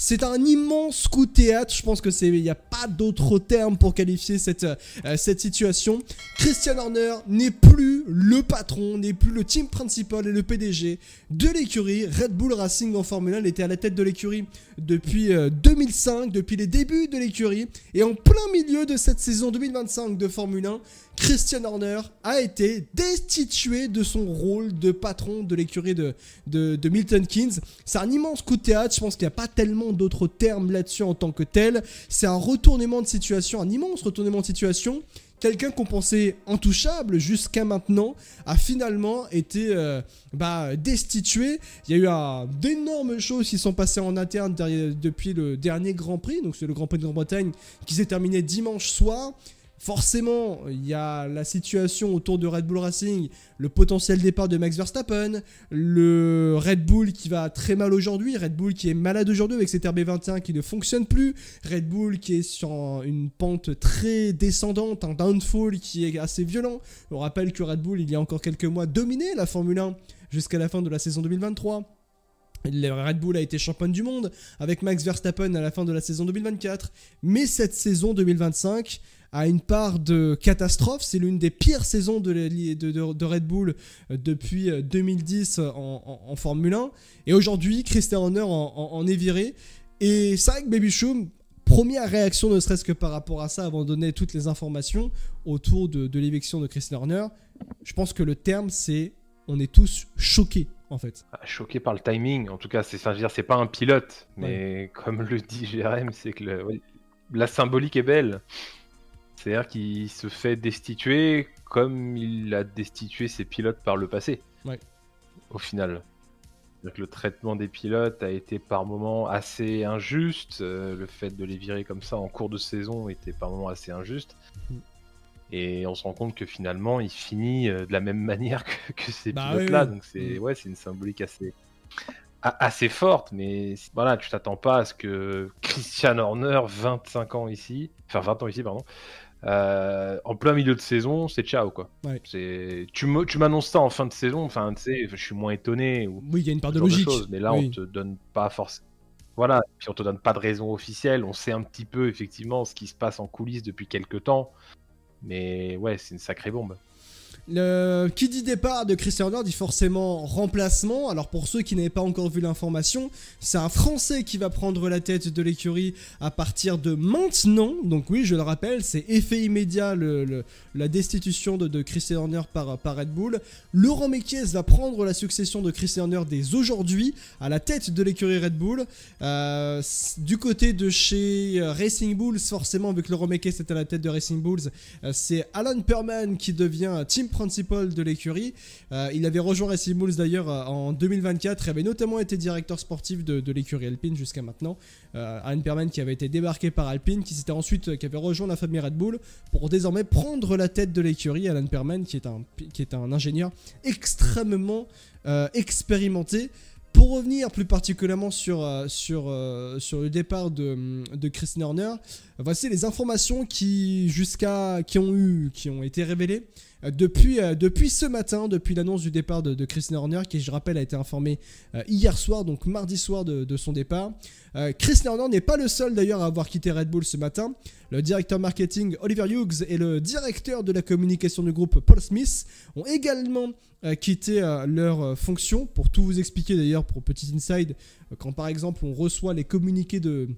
C'est un immense coup de théâtre. Je pense que il n'y a pas d'autre terme pour qualifier cette situation. Christian Horner n'est plus le patron, n'est plus le team principal et le PDG de l'écurie Red Bull Racing en Formule 1. Il était à la tête de l'écurie depuis 2005, depuis les débuts de l'écurie. Et en plein milieu de cette saison 2025 de Formule 1, Christian Horner a été destitué de son rôle de patron de l'écurie de Milton Keynes. C'est un immense coup de théâtre, je pense qu'il n'y a pas tellement d'autres termes là-dessus en tant que tel. C'est un retournement de situation, un immense retournement de situation. Quelqu'un qu'on pensait intouchable jusqu'à maintenant a finalement été destitué. Il y a eu d'énormes choses qui sont passées en interne depuis le dernier Grand Prix. Donc c'est le Grand Prix de Grande-Bretagne qui s'est terminé dimanche soir. Forcément, il y a la situation autour de Red Bull Racing, le potentiel départ de Max Verstappen, le Red Bull qui va très mal aujourd'hui, Red Bull qui est malade aujourd'hui avec cette RB21 qui ne fonctionne plus, Red Bull qui est sur une pente très descendante, un downfall qui est assez violent. On rappelle que Red Bull, il y a encore quelques mois, dominait la Formule 1 jusqu'à la fin de la saison 2023. Le Red Bull a été championne du monde avec Max Verstappen à la fin de la saison 2024, mais cette saison 2025 a une part de catastrophe. C'est l'une des pires saisons de Red Bull depuis 2010 en Formule 1. Et aujourd'hui, Christian Horner en est viré. Et c'est vrai que Baby Choum, première réaction ne serait-ce que par rapport à ça, avant de donner toutes les informations autour de l'éviction de Christian Horner, je pense que le terme c'est on est tous choqués. En fait. Choqué par le timing, en tout cas, c'est pas un pilote, mais comme le dit Jérém, c'est que la symbolique est belle. C'est-à-dire qu'il se fait destituer comme il a destitué ses pilotes par le passé, au final. Donc, le traitement des pilotes a été par moments assez injuste, le fait de les virer comme ça en cours de saison était par moments assez injuste. Et on se rend compte que finalement, il finit de la même manière que ces pilotes-là. Donc c'est une symbolique assez forte. Mais voilà, tu t'attends pas à ce que Christian Horner, 20 ans ici, pardon, en plein milieu de saison, c'est ciao quoi. Tu m'annonces ça en fin de saison, enfin tu sais, je suis moins étonné. Oui, il y a une part de logique. Mais là, on te donne pas forcément. Voilà, puis on te donne pas de raison officielle. On sait un petit peu effectivement ce qui se passe en coulisses depuis quelques temps. Mais ouais, c'est une sacrée bombe. Qui dit départ de Christian Horner dit forcément remplacement. Alors pour ceux qui n'avaient pas encore vu l'information, c'est un Français qui va prendre la tête de l'écurie à partir de maintenant. Donc oui, je le rappelle, c'est effet immédiat la destitution de Christian Horner par Red Bull. Laurent Mekies va prendre la succession de Christian Horner dès aujourd'hui à la tête de l'écurie Red Bull. Du côté de chez Racing Bulls, forcément, vu que Laurent Mekies est à la tête de Racing Bulls, c'est Alan Perman qui devient team principal de l'écurie. Il avait rejoint Racing Bulls d'ailleurs en 2024 et avait notamment été directeur sportif de l'écurie Alpine jusqu'à maintenant. Alan Perman qui avait été débarqué par Alpine, qui avait rejoint la famille Red Bull pour désormais prendre la tête de l'écurie. Alan Perman qui est un ingénieur extrêmement expérimenté. Pour revenir plus particulièrement sur le départ de Christian Horner, voici les informations qui ont été révélées depuis ce matin, depuis l'annonce du départ de Christian Horner, qui je rappelle a été informé hier soir, donc mardi soir de son départ. Christian Horner n'est pas le seul d'ailleurs à avoir quitté Red Bull ce matin. Le directeur marketing Oliver Hughes et le directeur de la communication du groupe Paul Smith ont également quitté leur fonction. Pour tout vous expliquer d'ailleurs, pour petit inside, quand par exemple on reçoit les communiqués de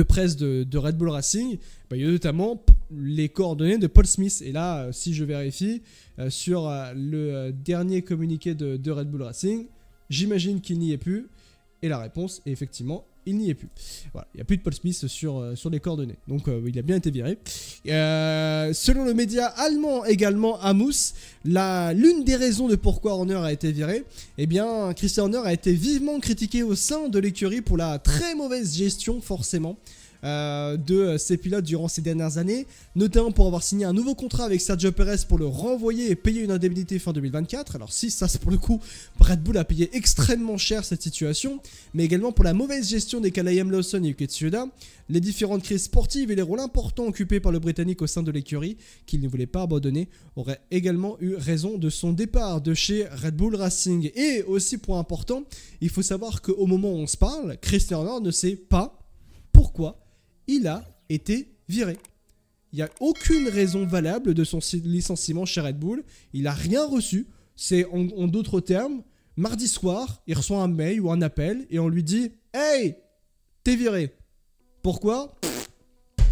presse de Red Bull Racing, il y a notamment les coordonnées de Paul Smith. Et là, si je vérifie sur le dernier communiqué de Red Bull Racing, j'imagine qu'il n'y est plus. Et la réponse est effectivement, il n'y est plus. Voilà, il n'y a plus de Paul Smith sur les coordonnées. Donc il a bien été viré. Selon le média allemand également, Amos, l'une des raisons de pourquoi Horner a été viré, eh bien Christian Horner a été vivement critiqué au sein de l'écurie pour la très mauvaise gestion forcément de ses pilotes durant ces dernières années, notamment pour avoir signé un nouveau contrat avec Sergio Perez pour le renvoyer et payer une indemnité fin 2024. Alors si ça, c'est pour le coup, Red Bull a payé extrêmement cher cette situation, mais également pour la mauvaise gestion des cas Liam Lawson et Yuki Tsunoda, les différentes crises sportives et les rôles importants occupés par le Britannique au sein de l'écurie, qu'il ne voulait pas abandonner, aurait également eu raison de son départ de chez Red Bull Racing. Et aussi, point important, il faut savoir qu'au moment où on se parle, Christian Horner ne sait pas pourquoi il a été viré. Il n'y a aucune raison valable de son licenciement chez Red Bull. Il n'a rien reçu. C'est en d'autres termes, mardi soir, il reçoit un mail ou un appel et on lui dit « Hey, t'es viré !» Pourquoi?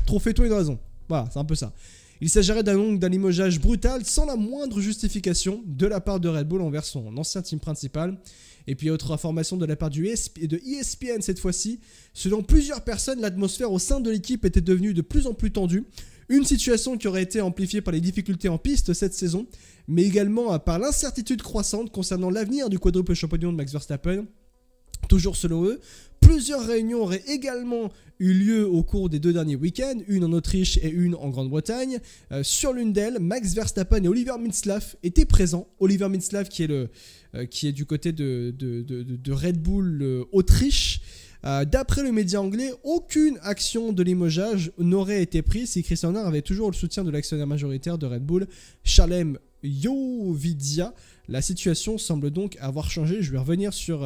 Trouvez-toi une raison. Voilà, c'est un peu ça. Il s'agirait d'un limogeage brutal sans la moindre justification de la part de Red Bull envers son ancien team principal. Et puis autre information de la part de ESPN cette fois-ci. Selon plusieurs personnes, l'atmosphère au sein de l'équipe était devenue de plus en plus tendue. Une situation qui aurait été amplifiée par les difficultés en piste cette saison, mais également par l'incertitude croissante concernant l'avenir du quadruple champion de Max Verstappen. Toujours selon eux, plusieurs réunions auraient également eu lieu au cours des 2 derniers week-ends, une en Autriche et une en Grande-Bretagne. Sur l'une d'elles, Max Verstappen et Oliver Mintzlaff étaient présents. Oliver Mintzlaff qui est du côté de Red Bull Autriche. D'après le média anglais, aucune action de limogeage n'aurait été prise si Christian Horner avait toujours le soutien de l'actionnaire majoritaire de Red Bull, Shalem Yovidia. La situation semble donc avoir changé. Je vais revenir sur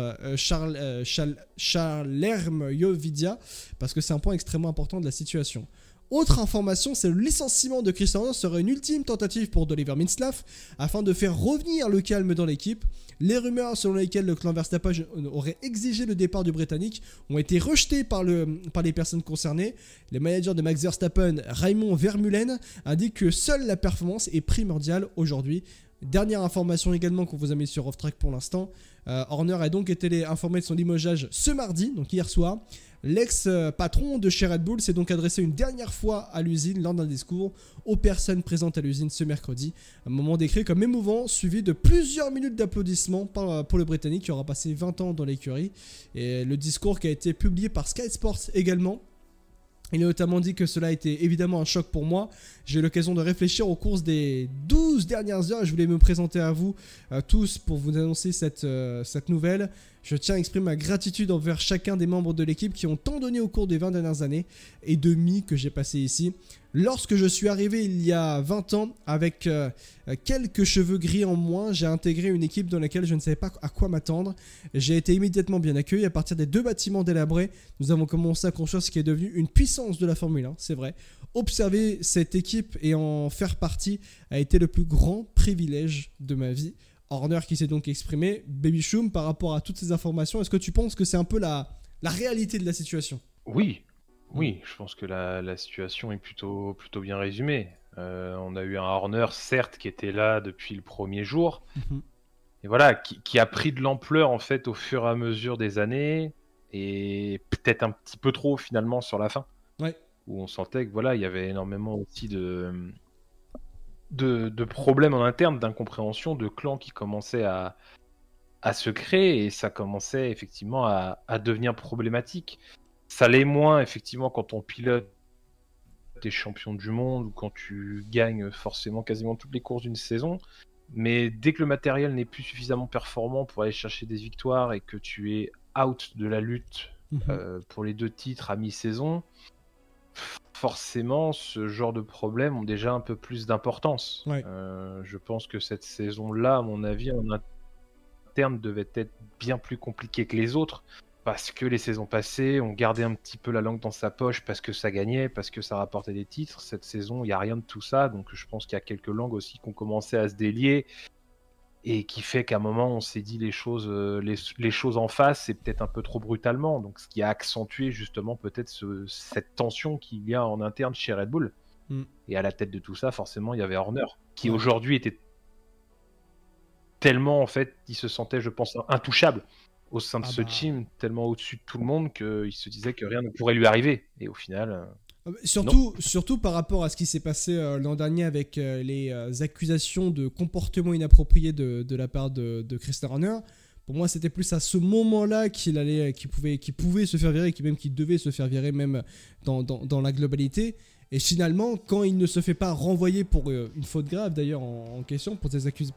Shalem Yovidia parce que c'est un point extrêmement important de la situation. Autre information, c'est le licenciement de Christian Horner serait une ultime tentative pour Oliver Mintzlaff afin de faire revenir le calme dans l'équipe. Les rumeurs selon lesquelles le clan Verstappen aurait exigé le départ du Britannique ont été rejetées par les personnes concernées. Les managers de Max Verstappen, Raymond Vermeulen, indiquent que seule la performance est primordiale aujourd'hui. Dernière information également qu'on vous a mis sur Off Track pour l'instant. Horner a donc été informé de son limogeage ce mardi, donc hier soir. L'ex-patron de chez Red Bull s'est donc adressé une dernière fois à l'usine lors d'un discours aux personnes présentes à l'usine ce mercredi. Un moment décrit comme émouvant, suivi de plusieurs minutes d'applaudissements pour le Britannique qui aura passé 20 ans dans l'écurie. Et le discours qui a été publié par Sky Sports également. Il a notamment dit que cela a été évidemment un choc pour moi. J'ai eu l'occasion de réfléchir aux courses des 12 dernières heures et je voulais me présenter à vous tous pour vous annoncer cette nouvelle. Je tiens à exprimer ma gratitude envers chacun des membres de l'équipe qui ont tant donné au cours des 20 dernières années et demi que j'ai passé ici. Lorsque je suis arrivé il y a 20 ans, avec quelques cheveux gris en moins, j'ai intégré une équipe dans laquelle je ne savais pas à quoi m'attendre. J'ai été immédiatement bien accueilli. À partir des 2 bâtiments délabrés, nous avons commencé à construire ce qui est devenu une puissance de la Formule 1, c'est vrai. Observer cette équipe et en faire partie a été le plus grand privilège de ma vie. Horner qui s'est donc exprimé. Baby Choum, par rapport à toutes ces informations, est-ce que tu penses que c'est un peu la réalité de la situation? Oui, je pense que la situation est plutôt bien résumée. On a eu un Horner, certes, qui était là depuis le premier jour, et voilà, qui a pris de l'ampleur en fait au fur et à mesure des années, et peut-être un petit peu trop finalement sur la fin, où on sentait que voilà, il y avait énormément aussi de problèmes en interne, d'incompréhension, de clans qui commençaient à se créer, et ça commençait effectivement à devenir problématique. Ça l'est moins effectivement quand on pilote des champions du monde ou quand tu gagnes forcément quasiment toutes les courses d'une saison, mais dès que le matériel n'est plus suffisamment performant pour aller chercher des victoires et que tu es out de la lutte pour les 2 titres à mi-saison, forcément ce genre de problèmes ont déjà un peu plus d'importance. Je pense que cette saison-là, à mon avis, en interne devait être bien plus compliquée que les autres, parce que les saisons passées, on gardait un petit peu la langue dans sa poche parce que ça gagnait, parce que ça rapportait des titres. Cette saison, il n'y a rien de tout ça, donc je pense qu'il y a quelques langues aussi qui ont commencé à se délier, et qui fait qu'à un moment, on s'est dit les choses en face, et peut-être un peu trop brutalement, donc ce qui a accentué justement peut-être cette tension qu'il y a en interne chez Red Bull. Et à la tête de tout ça, forcément, il y avait Horner, qui aujourd'hui était tellement, en fait, il se sentait, je pense, intouchable au sein de ce team, tellement au-dessus de tout le monde qu'il se disait que rien ne pourrait lui arriver. Et au final... Surtout par rapport à ce qui s'est passé l'an dernier avec les accusations de comportement inapproprié de la part de Christian Horner. Pour moi, c'était plus à ce moment-là qu'il pouvait se faire virer, qu'il devait se faire virer même dans la globalité. Et finalement, quand il ne se fait pas renvoyer pour une faute grave, d'ailleurs en question, pour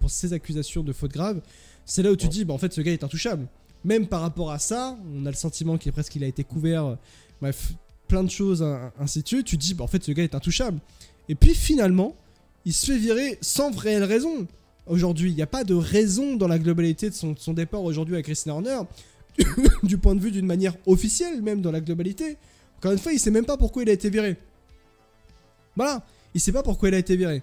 ces accusations de faute grave, c'est là où tu dis, bah, en fait, ce gars est intouchable. Même par rapport à ça, on a le sentiment qu'il a été couvert, bref, plein de choses, ainsi de suite. Tu te dis, bah, en fait, ce gars est intouchable. Et puis finalement, il se fait virer sans réelle raison. Aujourd'hui, il n'y a pas de raison dans la globalité de son départ aujourd'hui à Christian Horner, du point de vue d'une manière officielle, même dans la globalité. Encore une fois, il ne sait même pas pourquoi il a été viré. Voilà, il ne sait pas pourquoi il a été viré.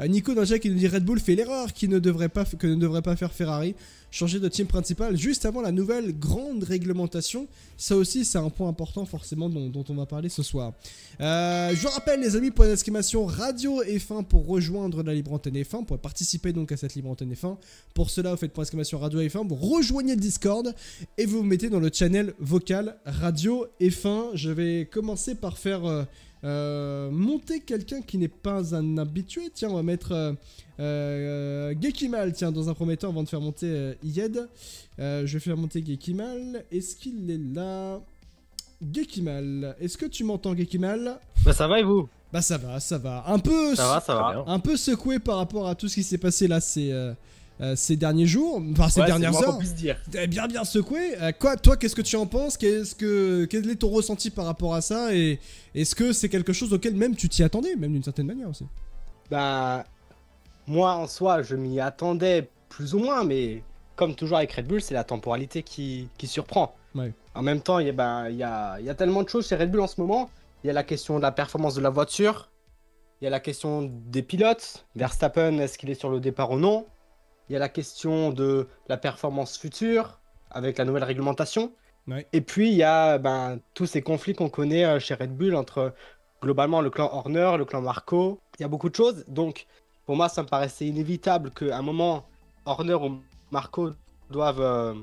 Nico Ninja qui nous dit Red Bull fait l'erreur que ne devrait pas faire Ferrari, changer de team principal juste avant la nouvelle grande réglementation. Ça aussi c'est un point important forcément dont on va parler ce soir. Je vous rappelle les amis, pour l'exclamation radio F1 pour rejoindre la libre antenne F1, pour participer donc à cette libre antenne F1. Pour cela vous faites pour l'exclamation radio F1, vous rejoignez le Discord et vous vous mettez dans le channel vocal radio F1. Je vais commencer par faire... monter quelqu'un qui n'est pas un habitué. Tiens, on va mettre Gekimal, tiens, dans un premier temps, avant de faire monter Yed. Je vais faire monter Gekimal. Est-ce qu'il est là? Gekimal, est-ce que tu m'entends, Gekimal? Bah ça va et vous? Bah ça va. Un peu, ça va. Un peu secoué par rapport à tout ce qui s'est passé là ces derniers jours, enfin ces dernières heures. Dire. Bien secoué. Toi, qu'est-ce que tu en penses? Quel est ton ressenti par rapport à ça? Et est-ce que c'est quelque chose auquel même tu t'y attendais, même d'une certaine manière aussi? Bah, moi en soi, je m'y attendais plus ou moins, mais comme toujours avec Red Bull, c'est la temporalité qui surprend. Ouais. En même temps, il y a tellement de choses chez Red Bull en ce moment. Il y a la question de la performance de la voiture, il y a la question des pilotes. Verstappen, est-ce qu'il est sur le départ ou non? Il y a la question de la performance future avec la nouvelle réglementation. Ouais. Et puis, il y a tous ces conflits qu'on connaît chez Red Bull entre globalement le clan Horner, le clan Marco. Il y a beaucoup de choses. Donc, pour moi, ça me paraissait inévitable qu'à un moment, Horner ou Marco doivent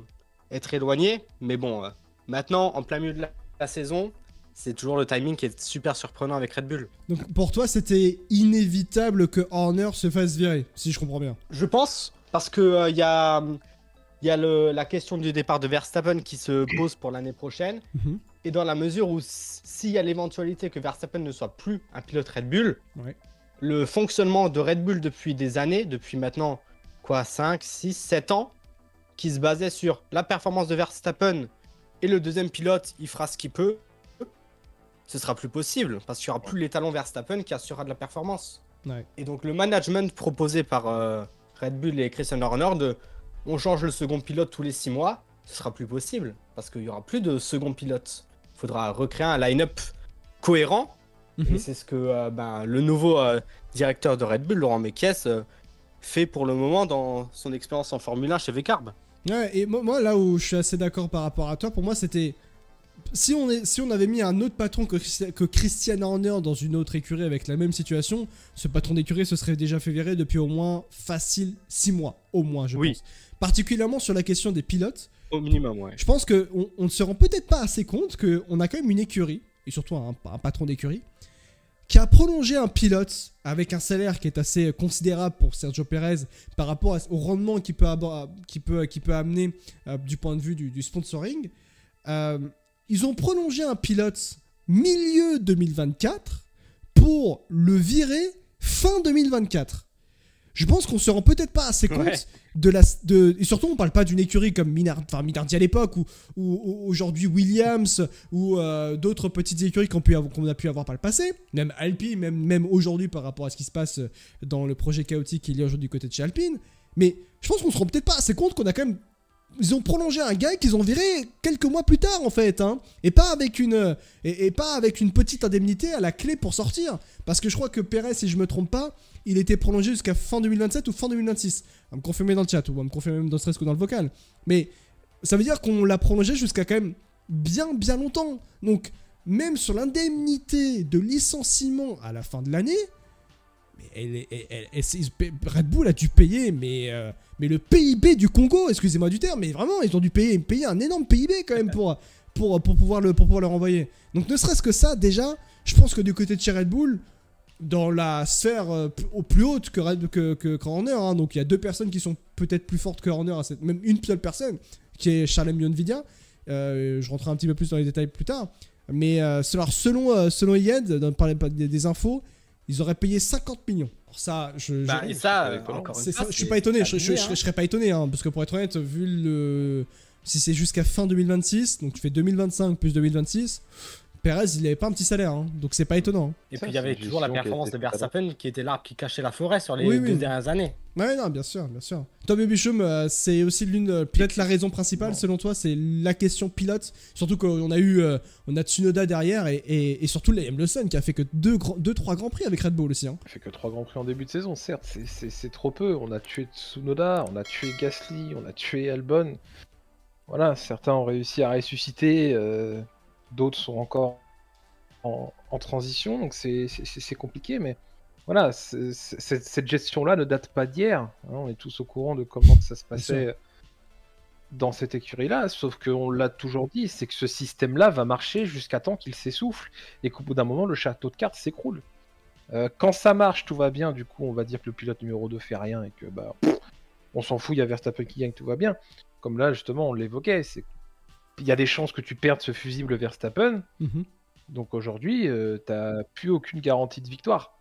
être éloignés. Mais bon, maintenant, en plein milieu de la saison, c'est toujours le timing qui est super surprenant avec Red Bull. Donc, pour toi, c'était inévitable que Horner se fasse virer, si je comprends bien. Je pense... Parce que il y a la question du départ de Verstappen qui se pose pour l'année prochaine. Et dans la mesure où s'il y a l'éventualité que Verstappen ne soit plus un pilote Red Bull, le fonctionnement de Red Bull depuis des années, depuis maintenant 5, 6, 7 ans, qui se basait sur la performance de Verstappen et le deuxième pilote, il fera ce qu'il peut, ce sera plus possible parce qu'il n'y aura plus l'étalon Verstappen qui assurera de la performance. Ouais. Et donc le management proposé par... Red Bull et Christian Horner on change le second pilote tous les 6 mois, ce sera plus possible parce qu'il n'y aura plus de second pilote. Il faudra recréer un line-up cohérent et c'est ce que le nouveau directeur de Red Bull, Laurent Mekies, fait pour le moment dans son expérience en Formule 1 chez V-Carb. Ouais, et moi là où je suis assez d'accord par rapport à toi, pour moi c'était... Si on avait mis un autre patron que Christian Horner dans une autre écurie avec la même situation, ce patron d'écurie se serait déjà fait virer depuis au moins facile 6 mois, au moins je pense. Particulièrement sur la question des pilotes. Au minimum, ouais. Je pense qu'on ne se rend peut-être pas assez compte qu'on a quand même une écurie, et surtout un patron d'écurie, qui a prolongé un pilote avec un salaire qui est assez considérable pour Sergio Perez par rapport au rendement qu'il peut amener du point de vue du sponsoring. Ils ont prolongé un pilote milieu 2024 pour le virer fin 2024. Je pense qu'on se rend peut-être pas assez compte et surtout on parle pas d'une écurie comme Minardi à l'époque ou aujourd'hui Williams ou d'autres petites écuries qu'on a pu avoir par le passé, même Alpine, même aujourd'hui par rapport à ce qui se passe dans le projet chaotique qu'il y a aujourd'hui du côté de chez Alpine. Mais je pense qu'on se rend peut-être pas assez compte qu'on a quand même... Ils ont prolongé un gars qu'ils ont viré quelques mois plus tard en fait, hein, et pas avec une petite indemnité à la clé pour sortir. Parce que je crois que Perez, si je me trompe pas, il était prolongé jusqu'à fin 2027 ou fin 2026. On va me confirmer dans le chat ou on va me confirmer même dans stress que dans le vocal. Mais ça veut dire qu'on l'a prolongé jusqu'à quand même bien longtemps. Donc même sur l'indemnité de licenciement à la fin de l'année, Red Bull a dû payer mais le PIB du Congo, excusez-moi du terme, mais vraiment ils ont dû payer un énorme PIB quand même pour pouvoir le renvoyer. Donc ne serait-ce que ça déjà, je pense que du côté de chez Red Bull, dans la sphère au plus haute que Horner, hein, donc il y a 2 personnes qui sont peut-être plus fortes que Horner, même une seule personne qui est Charles Nvidia. Je rentrerai un petit peu plus dans les détails plus tard. Mais selon IED, des infos, ils auraient payé 50 millions. Alors ça, je suis pas étonné. Je serais pas étonné, hein, parce que pour être honnête, si c'est jusqu'à fin 2026, donc tu fais 2025 plus 2026, Perez, il avait pas un petit salaire, hein, donc c'est pas étonnant. Et puis il y avait toujours la performance de Verstappen qui était l'arbre qui cachait la forêt sur les 2 dernières années. Ouais, non, bien sûr. Toi, Baby Chum, c'est aussi peut-être la raison principale selon toi, c'est la question pilote. Surtout qu'on a Tsunoda derrière et surtout Liam Lawson qui a fait que 2-3 grands prix avec Red Bull aussi. Hein. Il a fait que 3 grands prix en début de saison, certes, c'est trop peu. On a tué Tsunoda, on a tué Gasly, on a tué Albon. Voilà, certains ont réussi à ressusciter. D'autres sont encore en transition, donc c'est compliqué, mais voilà, cette gestion-là ne date pas d'hier. Hein, on est tous au courant de comment ça se passait dans cette écurie-là, sauf qu'on l'a toujours dit, c'est que ce système-là va marcher jusqu'à temps qu'il s'essouffle, et qu'au bout d'un moment, le château de cartes s'écroule. Quand ça marche, tout va bien, du coup, on va dire que le pilote numéro 2 fait rien, et que on s'en fout, il y a Verstappen qui gagne, tout va bien. Comme là, justement, on l'évoquait, il y a des chances que tu perdes ce fusible Verstappen. Donc aujourd'hui, t'as plus aucune garantie de victoire.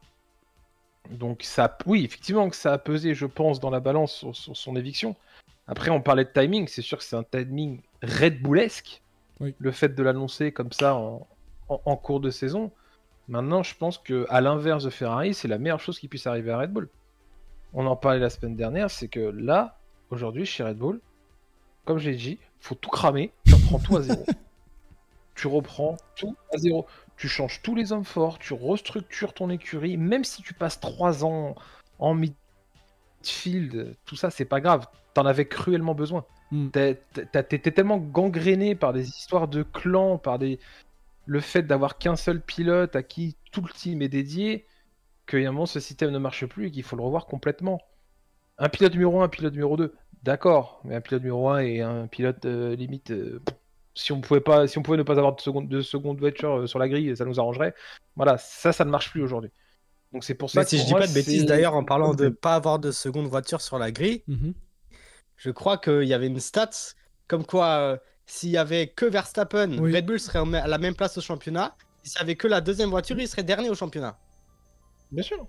Donc oui, effectivement que ça a pesé, je pense, dans la balance sur son éviction. Après, on parlait de timing, c'est sûr que c'est un timing Red Bullesque. Oui. Le fait de l'annoncer comme ça en cours de saison. Maintenant, je pense que à l'inverse de Ferrari, c'est la meilleure chose qui puisse arriver à Red Bull. On en parlait la semaine dernière, c'est que là, aujourd'hui, chez Red Bull, comme j'ai dit, faut tout cramer, tu reprends tout à zéro. Tu reprends tout à zéro. Tu changes tous les hommes forts, tu restructures ton écurie, même si tu passes 3 ans en midfield, tout ça, c'est pas grave. T'en avais cruellement besoin. T'étais tellement gangréné par des histoires de clans, le fait d'avoir qu'un seul pilote à qui tout le team est dédié, qu'il y a un moment, ce système ne marche plus et qu'il faut le revoir complètement. Un pilote numéro 1, un pilote numéro 2. D'accord, mais un pilote numéro 1 et un pilote limite, si on pouvait ne pas avoir de seconde voiture sur la grille, ça nous arrangerait. Voilà, ça ne marche plus aujourd'hui. Donc c'est pour ça que si je dis pas de bêtises d'ailleurs, en parlant de pas avoir de seconde voiture sur la grille, je crois qu'il y avait une stat comme quoi s'il y avait que Verstappen, Red Bull serait à la même place au championnat. S'il y avait que la deuxième voiture, il serait dernier au championnat. Bien sûr.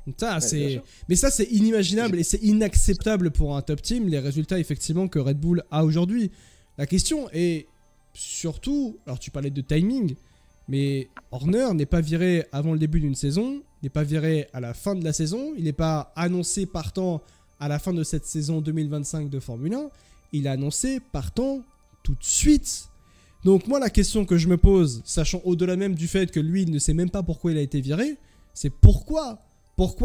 Mais ça, c'est inimaginable et c'est inacceptable pour un top team, les résultats effectivement que Red Bull a aujourd'hui. La question est surtout, alors tu parlais de timing, mais Horner n'est pas viré avant le début d'une saison, n'est pas viré à la fin de la saison, il n'est pas annoncé partant à la fin de cette saison 2025 de Formule 1, il a annoncé partant tout de suite. Donc moi, la question que je me pose, sachant au-delà même du fait que lui, il ne sait même pas pourquoi il a été viré, c'est pourquoi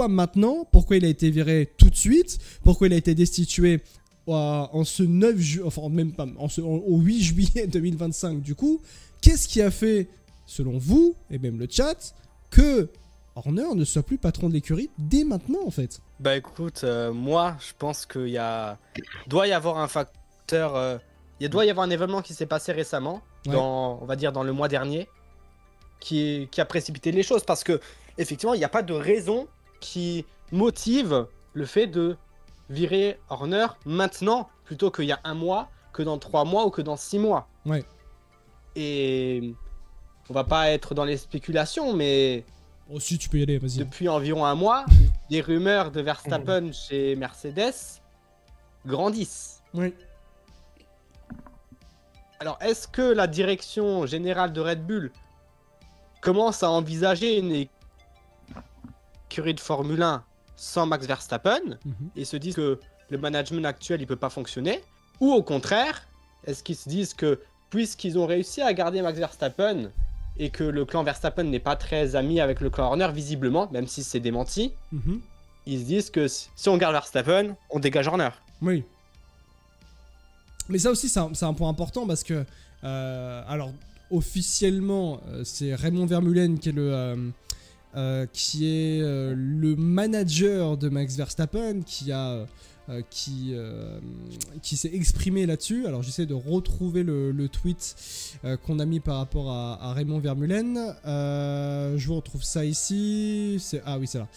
maintenant? Pourquoi il a été viré tout de suite? Pourquoi il a été destitué en ce 9 juillet, enfin même pas, au 8 juillet 2025 du coup? Qu'est-ce qui a fait, selon vous, et même le chat, que Horner ne soit plus patron de l'écurie dès maintenant en fait? Bah écoute, moi je pense qu'il doit y avoir un facteur, il doit y avoir un événement qui s'est passé récemment, on va dire dans le mois dernier, qui a précipité les choses, parce que effectivement il n'y a pas de raison qui motive le fait de virer Horner maintenant plutôt qu'il y a 1 mois, que dans 3 mois ou que dans 6 mois. Ouais. Et on va pas être dans les spéculations, mais oh, si tu peux y aller, vas-y. Depuis environ 1 mois, les rumeurs de Verstappen chez Mercedes grandissent. Oui. Alors, est-ce que la direction générale de Red Bull commence à envisager une écurie de Formule 1 sans Max Verstappen et se disent que le management actuel il peut pas fonctionner? Ou au contraire, est-ce qu'ils se disent que puisqu'ils ont réussi à garder Max Verstappen et que le clan Verstappen n'est pas très ami avec le clan Horner visiblement, même si c'est démenti, ils se disent que si on garde Verstappen, on dégage Horner. Oui. Mais ça aussi c'est un point important parce que alors officiellement c'est Raymond Vermeulen qui est le manager de Max Verstappen qui a qui s'est exprimé là-dessus. Alors j'essaie de retrouver le tweet qu'on a mis par rapport à Raymond Vermeulen. Je vous retrouve ça ici. Ah oui, c'est là.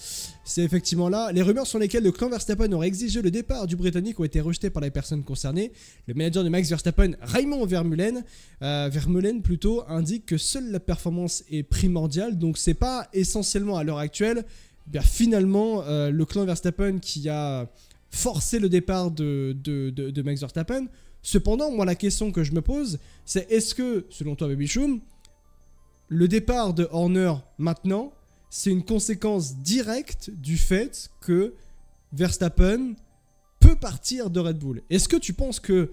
C'est effectivement là. Les rumeurs sur lesquelles le clan Verstappen aurait exigé le départ du Britannique ont été rejetées par les personnes concernées. Le manager de Max Verstappen, Raymond Vermeulen, indique que seule la performance est primordiale. Donc c'est pas essentiellement à l'heure actuelle. Bien, finalement, le clan Verstappen qui a forcé le départ de Max Verstappen. Cependant, moi, la question que je me pose, c'est est-ce que, selon toi, Baby Choum, le départ de Horner maintenant, c'est une conséquence directe du fait que Verstappen peut partir de Red Bull? Est-ce que tu penses que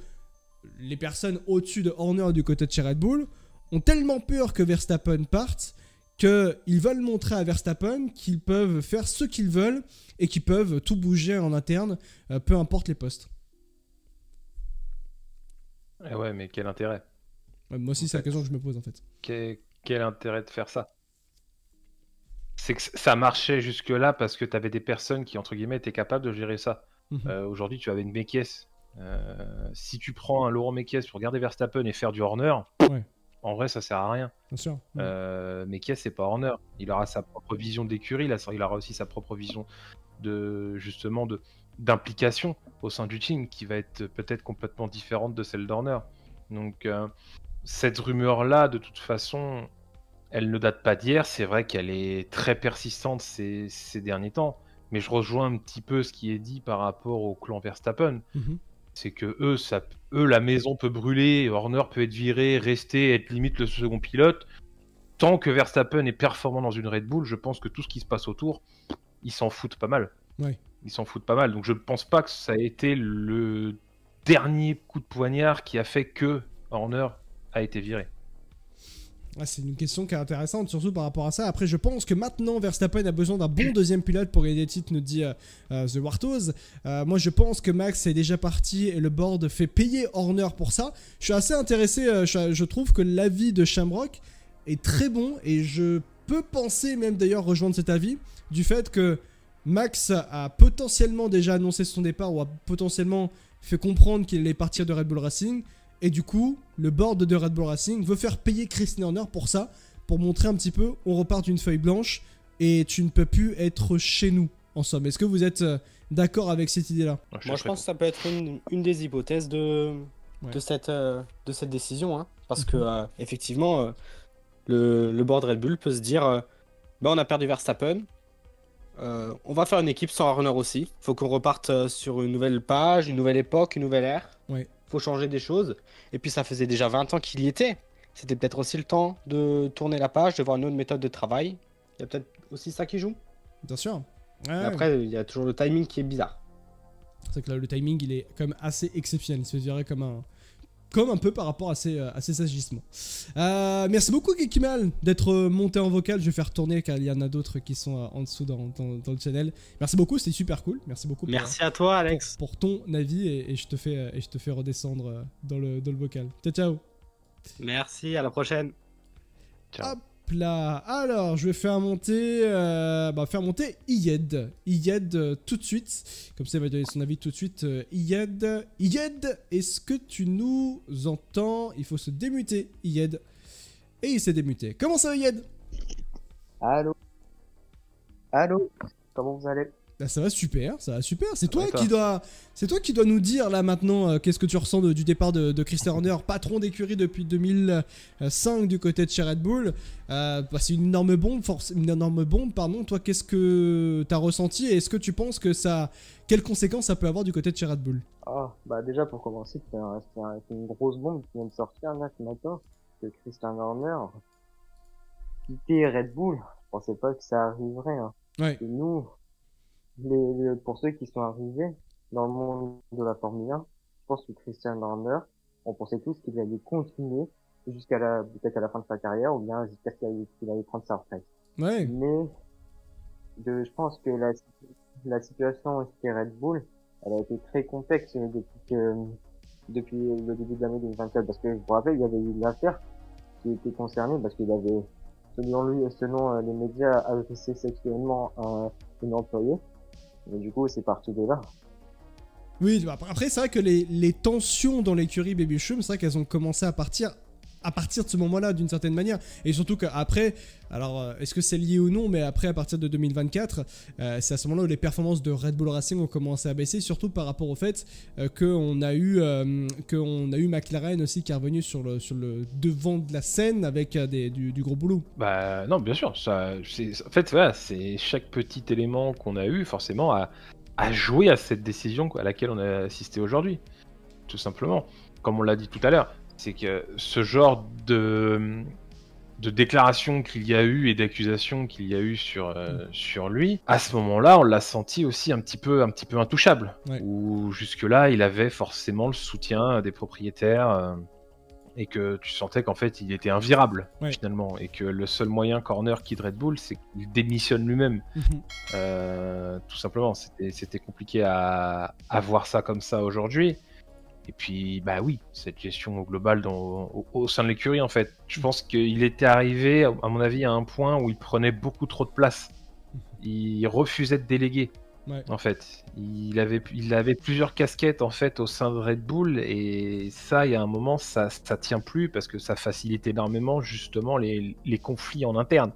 les personnes au-dessus de Horner du côté de chez Red Bull ont tellement peur que Verstappen parte qu'ils veulent montrer à Verstappen qu'ils peuvent faire ce qu'ils veulent et qu'ils peuvent tout bouger en interne, peu importe les postes? Ouais, mais quel intérêt? Moi aussi, c'est la question que je me pose en fait. Quel intérêt de faire ça? C'est que ça marchait jusque-là parce que tu avais des personnes qui, entre guillemets, étaient capables de gérer ça. Aujourd'hui, tu avais une Mekies. Si tu prends un Laurent Mekies pour garder Verstappen et faire du Horner, en vrai, ça sert à rien. Bien sûr. Mekies, c'est pas Horner. Il aura sa propre vision d'écurie, il aura aussi sa propre vision d'implication au sein du team qui va être peut-être complètement différente de celle d'Horner. Donc, cette rumeur-là, de toute façon, elle ne date pas d'hier. C'est vrai qu'elle est très persistante ces derniers temps. Mais je rejoins un petit peu ce qui est dit par rapport au clan Verstappen. C'est que eux, la maison peut brûler, Horner peut être viré, rester, être limite le second pilote. Tant que Verstappen est performant dans une Red Bull, je pense que tout ce qui se passe autour, ils s'en foutent pas mal. Ouais. Ils s'en foutent pas mal. Donc je ne pense pas que ça a été le dernier coup de poignard qui a fait que Horner a été viré. C'est une question qui est intéressante, surtout par rapport à ça. Après, je pense que maintenant, Verstappen a besoin d'un bon deuxième pilote pour gagner des titres, nous dit The Warthos. Moi, je pense que Max est déjà parti et le board fait payer Horner pour ça. Je suis assez intéressé, je trouve que l'avis de Shamrock est très bon et je peux penser, même d'ailleurs rejoindre cet avis, du fait que Max a potentiellement déjà annoncé son départ ou a potentiellement fait comprendre qu'il allait partir de Red Bull Racing. Et du coup, le board de Red Bull Racing veut faire payer Christian Horner pour ça, pour montrer un petit peu, on repart d'une feuille blanche et tu ne peux plus être chez nous, en somme. Est-ce que vous êtes d'accord avec cette idée-là? Moi, je pense que ça peut être une des hypothèses de cette décision. Hein, parce que, effectivement, le board Red Bull peut se dire on a perdu Verstappen, on va faire une équipe sans Horner aussi. Faut qu'on reparte sur une nouvelle page, une nouvelle époque, une nouvelle ère. Ouais. Faut changer des choses. Et puis ça faisait déjà 20 ans qu'il y était. C'était peut-être aussi le temps de tourner la page, de voir une autre méthode de travail. Il y a peut-être aussi ça qui joue. Bien sûr. Ouais. Après, il y a toujours le timing qui est bizarre. C'est que là, le timing, il est quand même assez exceptionnel. Il se dirait comme un peu par rapport à ces agissements. Merci beaucoup Gekimal d'être monté en vocal. Je vais faire tourner car il y en a d'autres qui sont en dessous dans le channel. Merci beaucoup, c'était super cool. Merci beaucoup. Merci à toi Alex. Pour ton avis et je te fais redescendre dans le vocal. Ciao. Merci, à la prochaine. Ciao. Hop là. Alors, je vais faire monter Iyed. Iyed tout de suite. Comme ça, il va donner son avis tout de suite. Iyed, est-ce que tu nous entends? Il faut se démuter, Iyed. Et il s'est démuté. Comment ça va, Iyed? Allô, comment vous allez? Bah, ça va super. C'est toi qui dois nous dire là maintenant qu'est-ce que tu ressens du départ de Christian Horner, patron d'écurie depuis 2005 du côté de chez Red Bull. C'est une énorme bombe, pardon. Toi, qu'est-ce que tu as ressenti et est-ce que tu penses que quelles conséquences ça peut avoir du côté de chez Red Bull? Déjà pour commencer, c'est une grosse bombe qui vient de sortir là ce matin, que Christian Horner quittait Red Bull. Je pensais pas que ça arriverait. Hein. Ouais. Et nous, pour ceux qui sont arrivés dans le monde de la Formule 1, je pense que Christian Horner, on pensait tous qu'il allait continuer peut-être à la fin de sa carrière ou bien jusqu'à ce qu'il allait prendre sa retraite. Ouais. Mais je pense que la situation chez Red Bull, elle a été très complexe depuis le début de l'année 2024 parce que je vous rappelle, il y avait eu l'affaire qui était concernée parce qu'il avait, selon les médias, agressé sexuellement une employée. Et du coup, c'est parti de là. Oui, après c'est vrai que les tensions dans l'écurie Baby Chum, c'est vrai qu'elles ont commencé à partir de ce moment-là d'une certaine manière. Et surtout qu'après, alors est-ce que c'est lié ou non, mais après à partir de 2024, c'est à ce moment-là où les performances de Red Bull Racing ont commencé à baisser, surtout par rapport au fait qu'on a eu McLaren aussi qui est revenu sur le devant de la scène avec du gros boulot. Bah non, bien sûr. En fait, voilà, c'est chaque petit élément qu'on a eu forcément à jouer à cette décision à laquelle on a assisté aujourd'hui. Tout simplement. Comme on l'a dit tout à l'heure, c'est que ce genre de déclaration qu'il y a eu et d'accusation qu'il y a eu sur lui, à ce moment-là, on l'a senti aussi un petit peu intouchable. Ouais. Où jusque-là, il avait forcément le soutien des propriétaires et que tu sentais qu'en fait, il était invirable finalement, et que le seul moyen corner quitte Red Bull, c'est qu'il démissionne lui-même. Tout simplement, c'était compliqué à voir ça comme ça aujourd'hui. Et puis, bah oui, cette gestion globale au sein de l'écurie, en fait. Je pense qu'il était arrivé, à mon avis, à un point où il prenait beaucoup trop de place. Il refusait de déléguer, en fait. Il avait plusieurs casquettes, en fait, au sein de Red Bull. Et ça, il y a un moment, ça tient plus parce que ça facilite énormément, justement, les conflits en interne.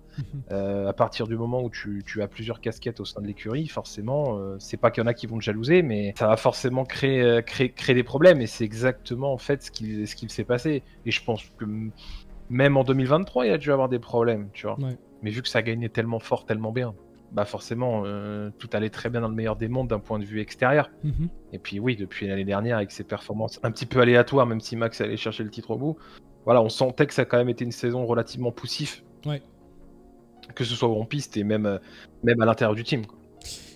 À partir du moment où tu as plusieurs casquettes au sein de l'écurie, forcément, c'est pas qu'il y en a qui vont te jalouser, mais ça va forcément créer des problèmes. Et c'est exactement, en fait, ce qu'il s'est passé. Et je pense que même en 2023, il y a dû avoir des problèmes, tu vois. Mais vu que ça gagnait tellement fort, tellement bien, bah forcément, tout allait très bien dans le meilleur des mondes d'un point de vue extérieur. Et puis oui, depuis l'année dernière, avec ses performances un petit peu aléatoires, même si Max allait chercher le titre au bout, voilà, on sentait que ça a quand même été une saison relativement poussif. Que ce soit en piste et même à l'intérieur du team, quoi.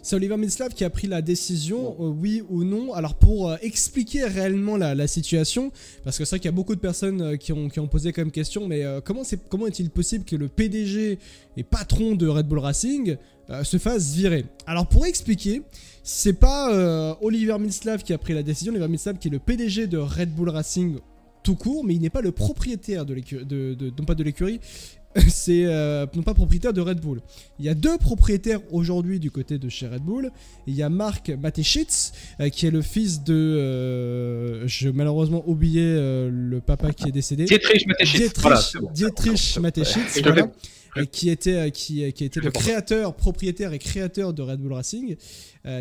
C'est Oliver Mintzlaff qui a pris la décision, oui ou non. Alors pour expliquer réellement la situation, parce que c'est vrai qu'il y a beaucoup de personnes qui ont posé comme question, mais comment est-il possible que le PDG et patron de Red Bull Racing se fasse virer? Alors pour expliquer, c'est pas Oliver Mintzlaff qui a pris la décision. Oliver Mintzlaff qui est le PDG de Red Bull Racing tout court, mais il n'est pas le propriétaire de l'écurie, non pas de l'écurie, c'est non pas propriétaire de Red Bull. Il y a deux propriétaires aujourd'hui du côté de chez Red Bull. Il y a Mark Mateschitz qui est le fils de j'ai malheureusement oublié le papa qui est décédé. Dietrich Mateschitz. Dietrich Mateschitz, voilà. Qui était le créateur, propriétaire et créateur de Red Bull Racing,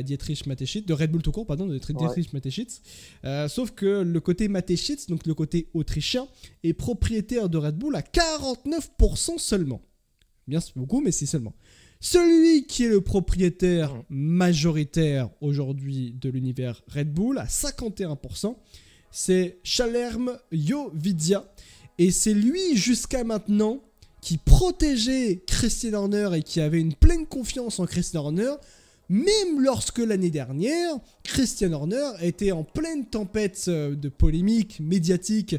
Dietrich Mateschitz, de Red Bull tout court, pardon, de Dietrich Mateschitz. Sauf que le côté Mateschitz, donc le côté autrichien, est propriétaire de Red Bull à 49% seulement. Bien, c'est beaucoup, mais c'est seulement. Celui qui est le propriétaire majoritaire aujourd'hui de l'univers Red Bull à 51%, c'est Shalerm Jovidia. Et c'est lui jusqu'à maintenant qui protégeait Christian Horner et qui avait une pleine confiance en Christian Horner, même lorsque l'année dernière, Christian Horner était en pleine tempête de polémique médiatique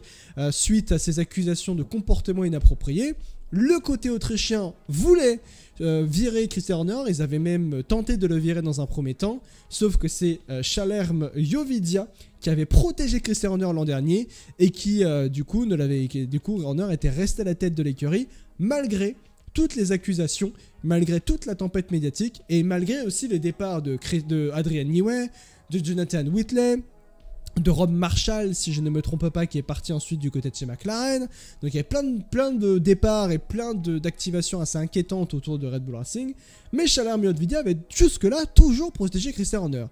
suite à ses accusations de comportement inapproprié. Le côté autrichien voulait virer Christian Horner, ils avaient même tenté de le virer dans un premier temps, sauf que c'est Shalerm Jovidia qui avait protégé Christian Horner l'an dernier et qui du coup Horner était resté à la tête de l'écurie malgré toutes les accusations, malgré toute la tempête médiatique et malgré aussi les départs de Adrian Newey, de Jonathan Whitley, de Rob Marshall, si je ne me trompe pas, qui est parti ensuite du côté de chez McLaren. Donc il y a plein de départs et plein d'activations assez inquiétantes autour de Red Bull Racing. Mais Shalerm Jovidia avait jusque-là toujours protégé Christian Horner.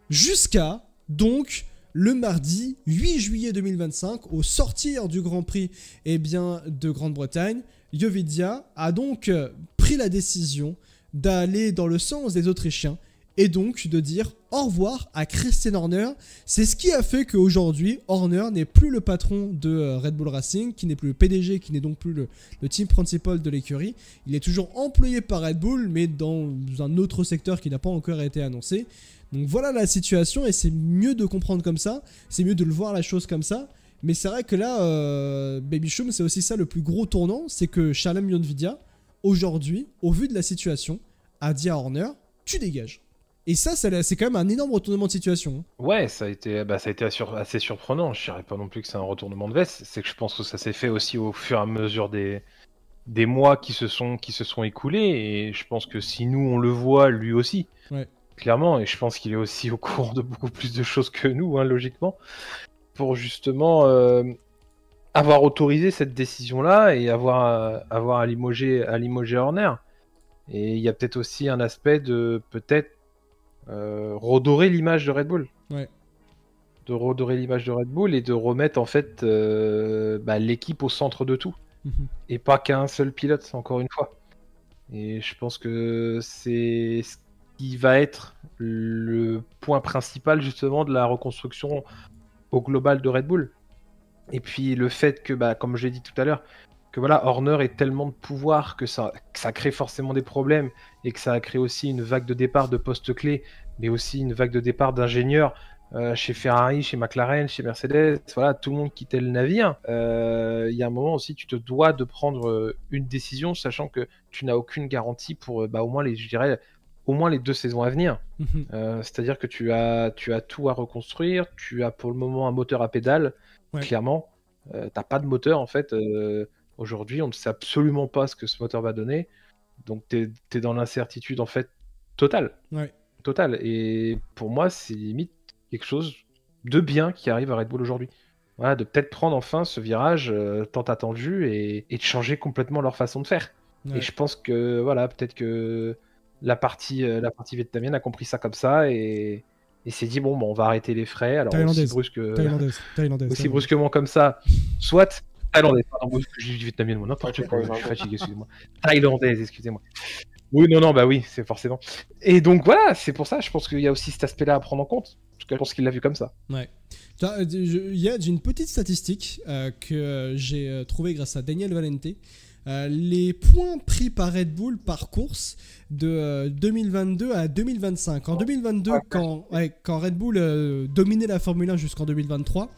Jusqu'à, donc, le mardi 8 juillet 2025, au sortir du Grand Prix de Grande-Bretagne, Jovidia a donc pris la décision d'aller dans le sens des Autrichiens et donc de dire au revoir à Christian Horner. C'est ce qui a fait qu'aujourd'hui, Horner n'est plus le patron de Red Bull Racing, qui n'est plus le PDG, qui n'est donc plus le team principal de l'écurie. Il est toujours employé par Red Bull, mais dans un autre secteur qui n'a pas encore été annoncé. Donc voilà la situation et c'est mieux de comprendre comme ça, c'est mieux de le voir la chose comme ça. Mais c'est vrai que là, Baby Chum, c'est aussi ça le plus gros tournant, c'est que Shalerm Jovidia, aujourd'hui, au vu de la situation, a dit à Horner, tu dégages. Et ça c'est quand même un énorme retournement de situation. Ouais, ça a été assez surprenant. Je dirais pas non plus que c'est un retournement de veste. C'est que je pense que ça s'est fait aussi au fur et à mesure des mois qui se sont écoulés. Et je pense que si nous, on le voit, lui aussi. Ouais. clairement, et je pense qu'il est aussi au courant de beaucoup plus de choses que nous, hein, logiquement, pour justement avoir autorisé cette décision-là et avoir à limoger Horner. Et il y a peut-être aussi un aspect de peut-être redorer l'image de Red Bull. Ouais. De redorer l'image de Red Bull et de remettre en fait l'équipe au centre de tout. Et pas qu'un seul pilote, encore une fois. Et je pense que c'est ce qui va être le point principal justement de la reconstruction au global de Red Bull. Et puis le fait que, comme je l'ai dit tout à l'heure, que voilà, Horner ait tellement de pouvoir que ça crée forcément des problèmes et que ça a créé aussi une vague de départ de postes clés, mais aussi une vague de départ d'ingénieurs chez Ferrari, chez McLaren, chez Mercedes, voilà, tout le monde quittait le navire. Il y a un moment aussi, tu te dois de prendre une décision, sachant que tu n'as aucune garantie pour au moins les 2 saisons à venir. C'est-à-dire que tu as tout à reconstruire, tu as pour le moment un moteur à pédale, clairement. T'as pas de moteur en fait. Aujourd'hui, on ne sait absolument pas ce que ce moteur va donner. Donc t'es dans l'incertitude en fait totale. Totale. Et pour moi, c'est limite quelque chose de bien qui arrive à Red Bull aujourd'hui. Voilà, de peut-être prendre enfin ce virage tant attendu et de changer complètement leur façon de faire. Et je pense que voilà, peut-être que la partie vietnamienne a compris ça comme ça et s'est dit bon, on va arrêter les frais. Alors aussi brusquement comme ça, soit thaïlandaise, pardon, je dis vietnamienne, moi n'importe quoi, je suis fatigué, excusez-moi. Thaïlandaise, excusez-moi. Oui, non, oui, c'est forcément. Et donc voilà, c'est pour ça, je pense qu'il y a aussi cet aspect-là à prendre en compte. Parce que je pense qu'il l'a vu comme ça. Ouais. J'ai une petite statistique que j'ai trouvée grâce à Daniel Valente. Les points pris par Red Bull par course de 2022 à 2025. En 2022, quand Red Bull dominait la Formule 1 jusqu'en 2023,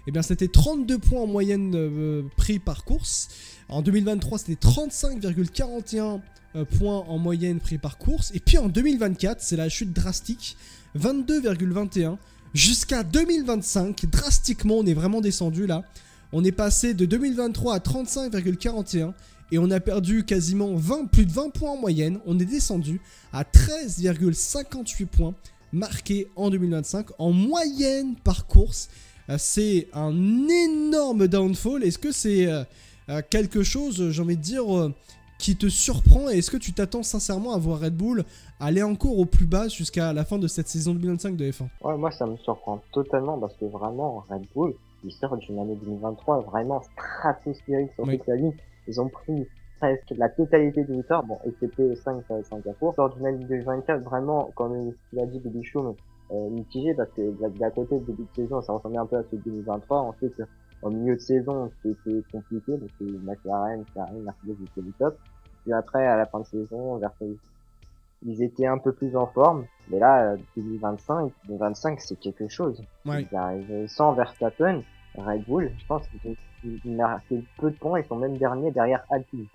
eh bien, c'était 32 points en moyenne pris par course. En 2023, c'était 35,41 points en moyenne pris par course. Et puis en 2024, c'est la chute drastique, 22,21 jusqu'à 2025. Drastiquement, on est vraiment descendu là. On est passé de 2023 à 35,41 et on a perdu quasiment plus de 20 points en moyenne. On est descendu à 13,58 points marqués en 2025 en moyenne par course. C'est un énorme downfall. Est-ce que c'est quelque chose, j'ai envie de dire, qui te surprend? Et est-ce que tu t'attends sincèrement à voir Red Bull aller encore au plus bas jusqu'à la fin de cette saison 2025 de F1? Ouais, moi ça me surprend totalement parce que vraiment Red Bull, ils sortent d'une année 2023 vraiment stratosphérique sur toute la ligne. Ils ont pris presque la totalité des victoires, bon, excepté 5 Singapour. Ils sortent d'une année 2024 vraiment, comme ce qu'il a dit de Bichoum, mitigé parce que d'à côté de début de saison, ça ressemblait un peu à ce 2023. On sait que en milieu de saison, c'était compliqué parce que McLaren, Ferrari, Mercedes étaient du top. Puis après, à la fin de saison, ils étaient un peu plus en forme. Mais là, 2025, c'est quelque chose. Ouais. Ils arrivent sans Verstappen, Red Bull. Je pense qu'ils marquent peu de points. Ils sont même derniers derrière Alpine.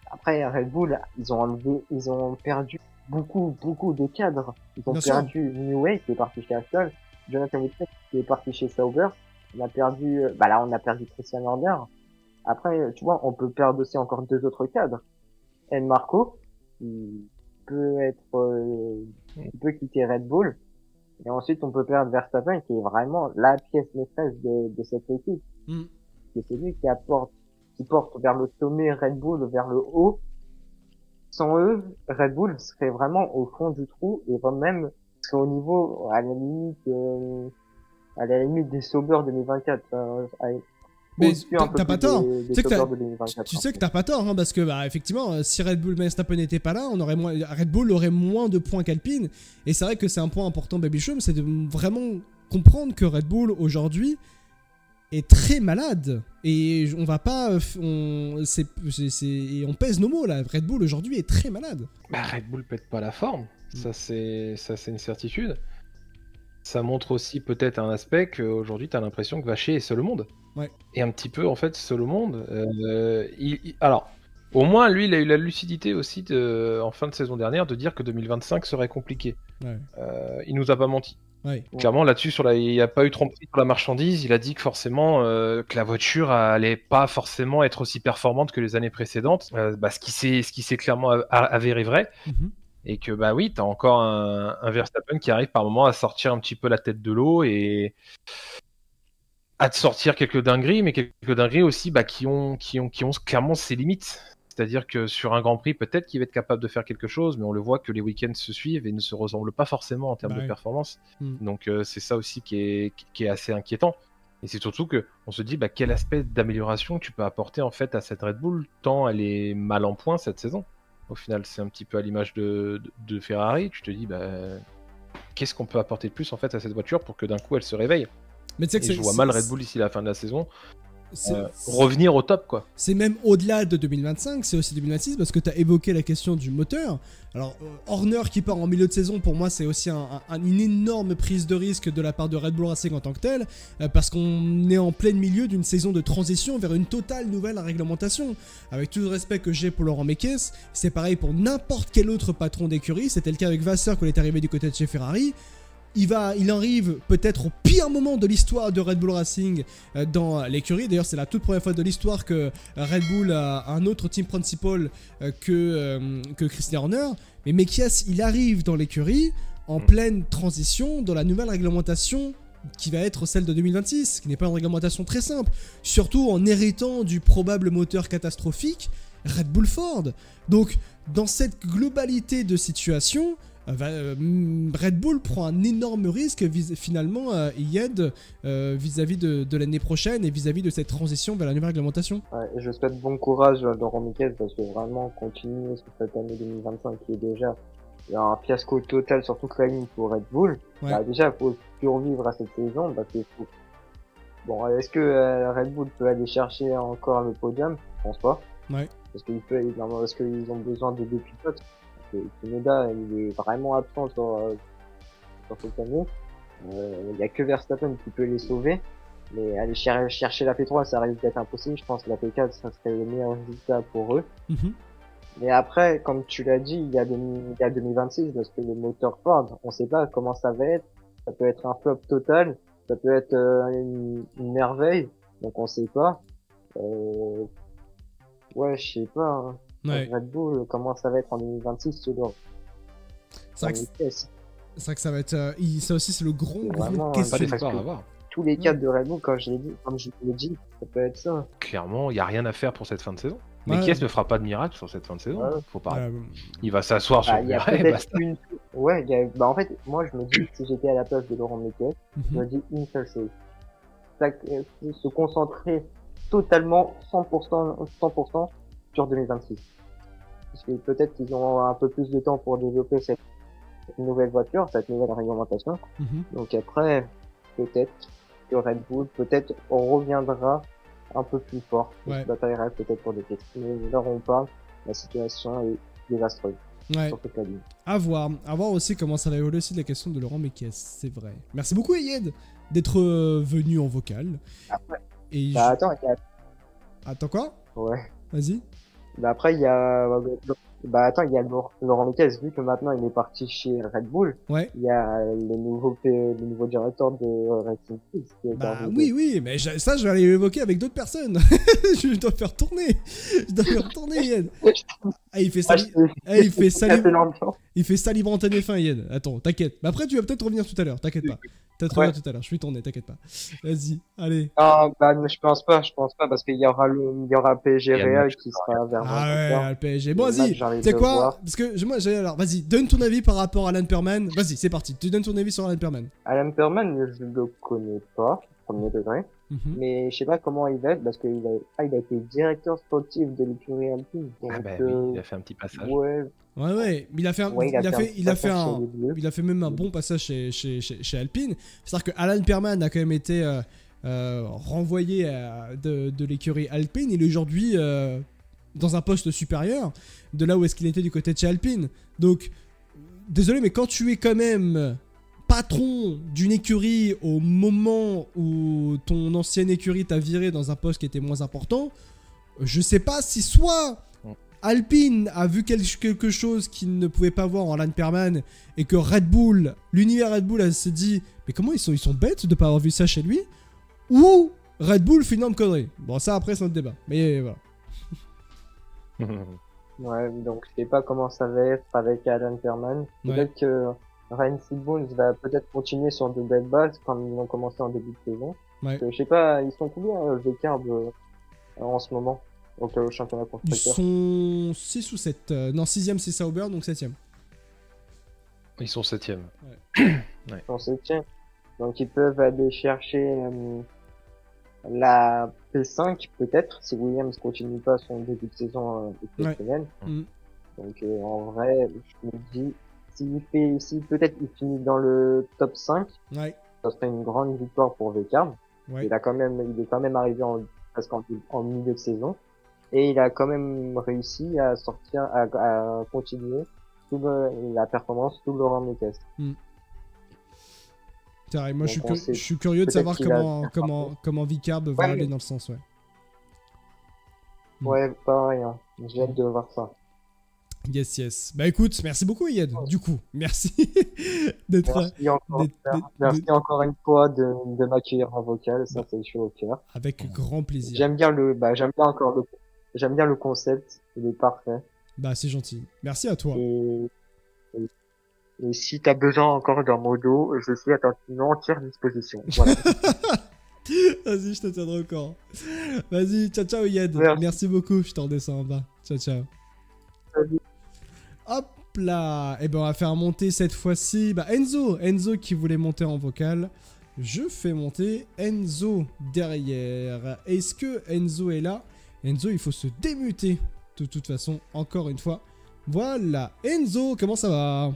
Après, Red Bull, ils ont perdu beaucoup de cadres. Ils ont perdu Newey qui est parti chez Aston, Jonathan Whitlock qui est parti chez Sauber. On a perdu, on a perdu Christian Horner. Après, tu vois, on peut perdre aussi encore 2 autres cadres. Et Marco, il peut quitter Red Bull. Et ensuite, on peut perdre Verstappen, qui est vraiment la pièce maîtresse de cette équipe. C'est celui qui porte vers le sommet Red Bull, vers le haut. Sans eux, Red Bull serait vraiment au fond du trou et même serait au niveau, à la limite des Sauber 2024. Mais t'as pas tort. Tu sais que t'as pas tort, hein, parce que effectivement, si Red Bull Verstappen n'était pas là, Red Bull aurait moins de points qu'Alpine. Et c'est vrai que c'est un point important, Baby Chum, c'est de vraiment comprendre que Red Bull aujourd'hui est très malade. Et on va pas, on pèse nos mots là. Red Bull aujourd'hui est très malade. Red Bull pète pas la forme. Ça c'est une certitude. Ça montre aussi peut-être un aspect qu'aujourd'hui tu as l'impression que Vacher est seul au monde. Ouais. Et un petit peu en fait seul au monde. Alors, au moins lui il a eu la lucidité aussi en fin de saison dernière de dire que 2025 serait compliqué. Ouais. Il nous a pas menti. Ouais. Clairement là-dessus il n'y a pas eu tromperie sur la marchandise. Il a dit que forcément que la voiture allait pas forcément être aussi performante que les années précédentes. Ce qui s'est clairement avéré vrai. Et que bah oui, t'as encore un Verstappen qui arrive par moment à sortir un petit peu la tête de l'eau et à te sortir quelques dingueries, mais quelques dingueries aussi bah, qui ont clairement ses limites. C'est-à-dire que sur un Grand Prix, peut-être qu'il va être capable de faire quelque chose, mais on le voit que les week-ends se suivent et ne se ressemblent pas forcément en termes de performance. Donc c'est ça aussi qui est assez inquiétant. Et c'est surtout que on se dit bah, quel aspect d'amélioration tu peux apporter en fait à cette Red Bull, tant elle est mal en point cette saison. Au final, c'est un petit peu à l'image de Ferrari. Tu te dis bah, qu'est-ce qu'on peut apporter de plus en fait à cette voiture pour que d'un coup elle se réveille. Mais tu sais que je vois mal Red Bull d'ici la fin de la saison revenir au top quoi. C'est même au-delà de 2025, c'est aussi 2026 parce que tu as évoqué la question du moteur. Alors Horner qui part en milieu de saison, pour moi c'est aussi une énorme prise de risque de la part de Red Bull Racing en tant que tel, parce qu'on est en plein milieu d'une saison de transition vers une totale nouvelle réglementation. Avec tout le respect que j'ai pour Laurent Mekies, c'est pareil pour n'importe quel autre patron d'écurie. C'était le cas avec Vasseur quand il est arrivé du côté de chez Ferrari. Il arrive peut-être au pire moment de l'histoire de Red Bull Racing dans l'écurie. D'ailleurs, c'est la toute première fois de l'histoire que Red Bull a un autre team principal que Christian Horner. Mais Mekies, il arrive dans l'écurie en pleine transition dans la nouvelle réglementation qui va être celle de 2026, qui n'est pas une réglementation très simple. Surtout en héritant du probable moteur catastrophique Red Bull Ford. Donc, dans cette globalité de situation... Red Bull prend un énorme risque finalement vis-à-vis de l'année prochaine et vis-à-vis de cette transition vers la nouvelle réglementation. Ouais, et je souhaite bon courage à Laurent Mekies parce que vraiment continuer sur cette année 2025 qui est déjà un fiasco total sur toute la ligne pour Red Bull. Ouais. Bah, déjà il faut survivre à cette saison parce que bon, est-ce que Red Bull peut aller chercher encore le podium? Je pense pas. Ouais. Parce qu'ils ont besoin de deux pilotes. Tsunoda, il est vraiment absent sur cette année. Il y a que Verstappen qui peut les sauver. Mais aller chercher la P3, ça risque d'être impossible. Je pense que la P4, ça serait le meilleur résultat pour eux. Mais après, comme tu l'as dit, il y a 2026, parce que le moteur Ford, on sait pas comment ça va être. Ça peut être un flop total. Ça peut être une merveille. Donc on sait pas. Ouais, je sais pas. Hein. Ouais. Red Bull, comment ça va être en 2026, c'est vrai que ça va être... ça aussi, c'est le gros question. Tous les cadres de Red Bull, comme je l'ai dit, ça peut être ça. Clairement, il n'y a rien à faire pour cette fin de saison. Mais qui ne fera pas de miracle sur cette fin de saison. Faut pas... Il va s'asseoir sur le en fait, moi, je me dis, si j'étais à la place de Laurent Mekies, je me dis une seule chose. Se concentrer totalement, 100% sur 2026. Parce que peut-être qu'ils ont un peu plus de temps pour développer cette nouvelle voiture, cette nouvelle réglementation. Donc après, peut-être que Red Bull, on reviendra un peu plus fort. On se bataillera peut-être pour des questions. Mais là, on parle, la situation est désastreuse. Sur toute la ligne. À voir aussi comment ça va évoluer aussi de la question de Laurent Mekies, c'est vrai. Merci beaucoup, Ayed, d'être venu en vocal. Après, et Attends quoi? Ouais. Vas-y. Après, il y a Laurent Mekies, vu que maintenant il est parti chez Red Bull. Ouais. Il y a le nouveau directeur de Racing Point. Oui, mais ça, je vais aller l'évoquer avec d'autres personnes. Je dois faire tourner. Yann. Il fait ça libre antenne F1, Yann. Attends, t'inquiète. Mais après, tu vas peut-être revenir tout à l'heure, t'inquiète pas. Tout à l'heure, je suis tourné, t'inquiète pas. Vas-y, allez. Ah, je pense pas, parce qu'il y aura PSG Real qui sera vers moi. Ah ouais, le PSG. Bon, vas-y, c'est quoi? Parce que moi, alors, vas-y, donne ton avis par rapport à Alan Perman. Vas-y, c'est parti, tu donnes ton avis sur Alan Perman. Alan Perman, je le connais pas, premier degré. Mais je sais pas comment il va être, parce qu'il a été directeur sportif de l'écurie Alpine. Oui, il a fait un petit passage. Ouais, il a fait même un bon passage chez Alpine. C'est-à-dire que Alan Perman a quand même été renvoyé de l'écurie Alpine. Il est aujourd'hui dans un poste supérieur de là où est-ce qu'il était du côté de chez Alpine. Donc, désolé, mais quand tu es quand même patron d'une écurie au moment où ton ancienne écurie t'a viré dans un poste qui était moins important, je sais pas si soit Alpine a vu quelque chose qu'il ne pouvait pas voir en Alan Perman et que Red Bull, l'univers Red Bull s'est dit mais comment ils sont bêtes de pas avoir vu ça chez lui, ou Red Bull fait une énorme connerie. Bon, ça après c'est notre débat, mais voilà. Ouais, donc je sais pas comment ça va être avec Alan Perman. Ouais. Peut-être que Ryan Seabold va peut-être continuer sur de belles bases comme ils ont commencé en début de saison. Ouais. Je sais pas, ils sont combien Vécarb en ce moment au championnat Ils constructeur? sont 6 ou 7. Non, 6ème c'est Sauber, donc 7ème. Ils sont 7ème. Ils sont septième. Donc ils peuvent aller chercher la P5 peut-être si Williams continue pas son début de saison exceptionnel. Mm. Donc en vrai, je me dis si peut-être il finit dans le top 5, Ouais. ça serait une grande victoire pour Vécarb. Ouais. Il est quand même arrivé presque en milieu de saison et il a quand même réussi à sortir à continuer la performance tout le rang de test. C'est vrai, moi Donc, je suis curieux de peut-être savoir qu'il a comment Vicarb va aller dans le sens, ouais. Ouais, pareil, hein. J'ai hâte de voir ça. Yes, yes. Bah écoute, merci beaucoup Yed, du coup. Merci d'être... Merci encore une fois de m'accueillir en vocal, ça fait chaud au cœur. Avec grand plaisir. J'aime bien le concept, il est parfait. Bah c'est gentil. Merci à toi. Et si t'as besoin encore d'un mot d'eau, je suis à ta entière disposition. Voilà. Vas-y, je te tiendrai au courant. Vas-y, ciao ciao Yed. Merci beaucoup, je t'en redescends en bas. Ciao ciao. Salut. Hop là. Et ben on va faire monter cette fois-ci Enzo qui voulait monter en vocal. Je fais monter Enzo derrière. Est-ce que Enzo est là? Enzo, il faut se démuter de toute façon, encore une fois. Voilà. Enzo, comment ça va?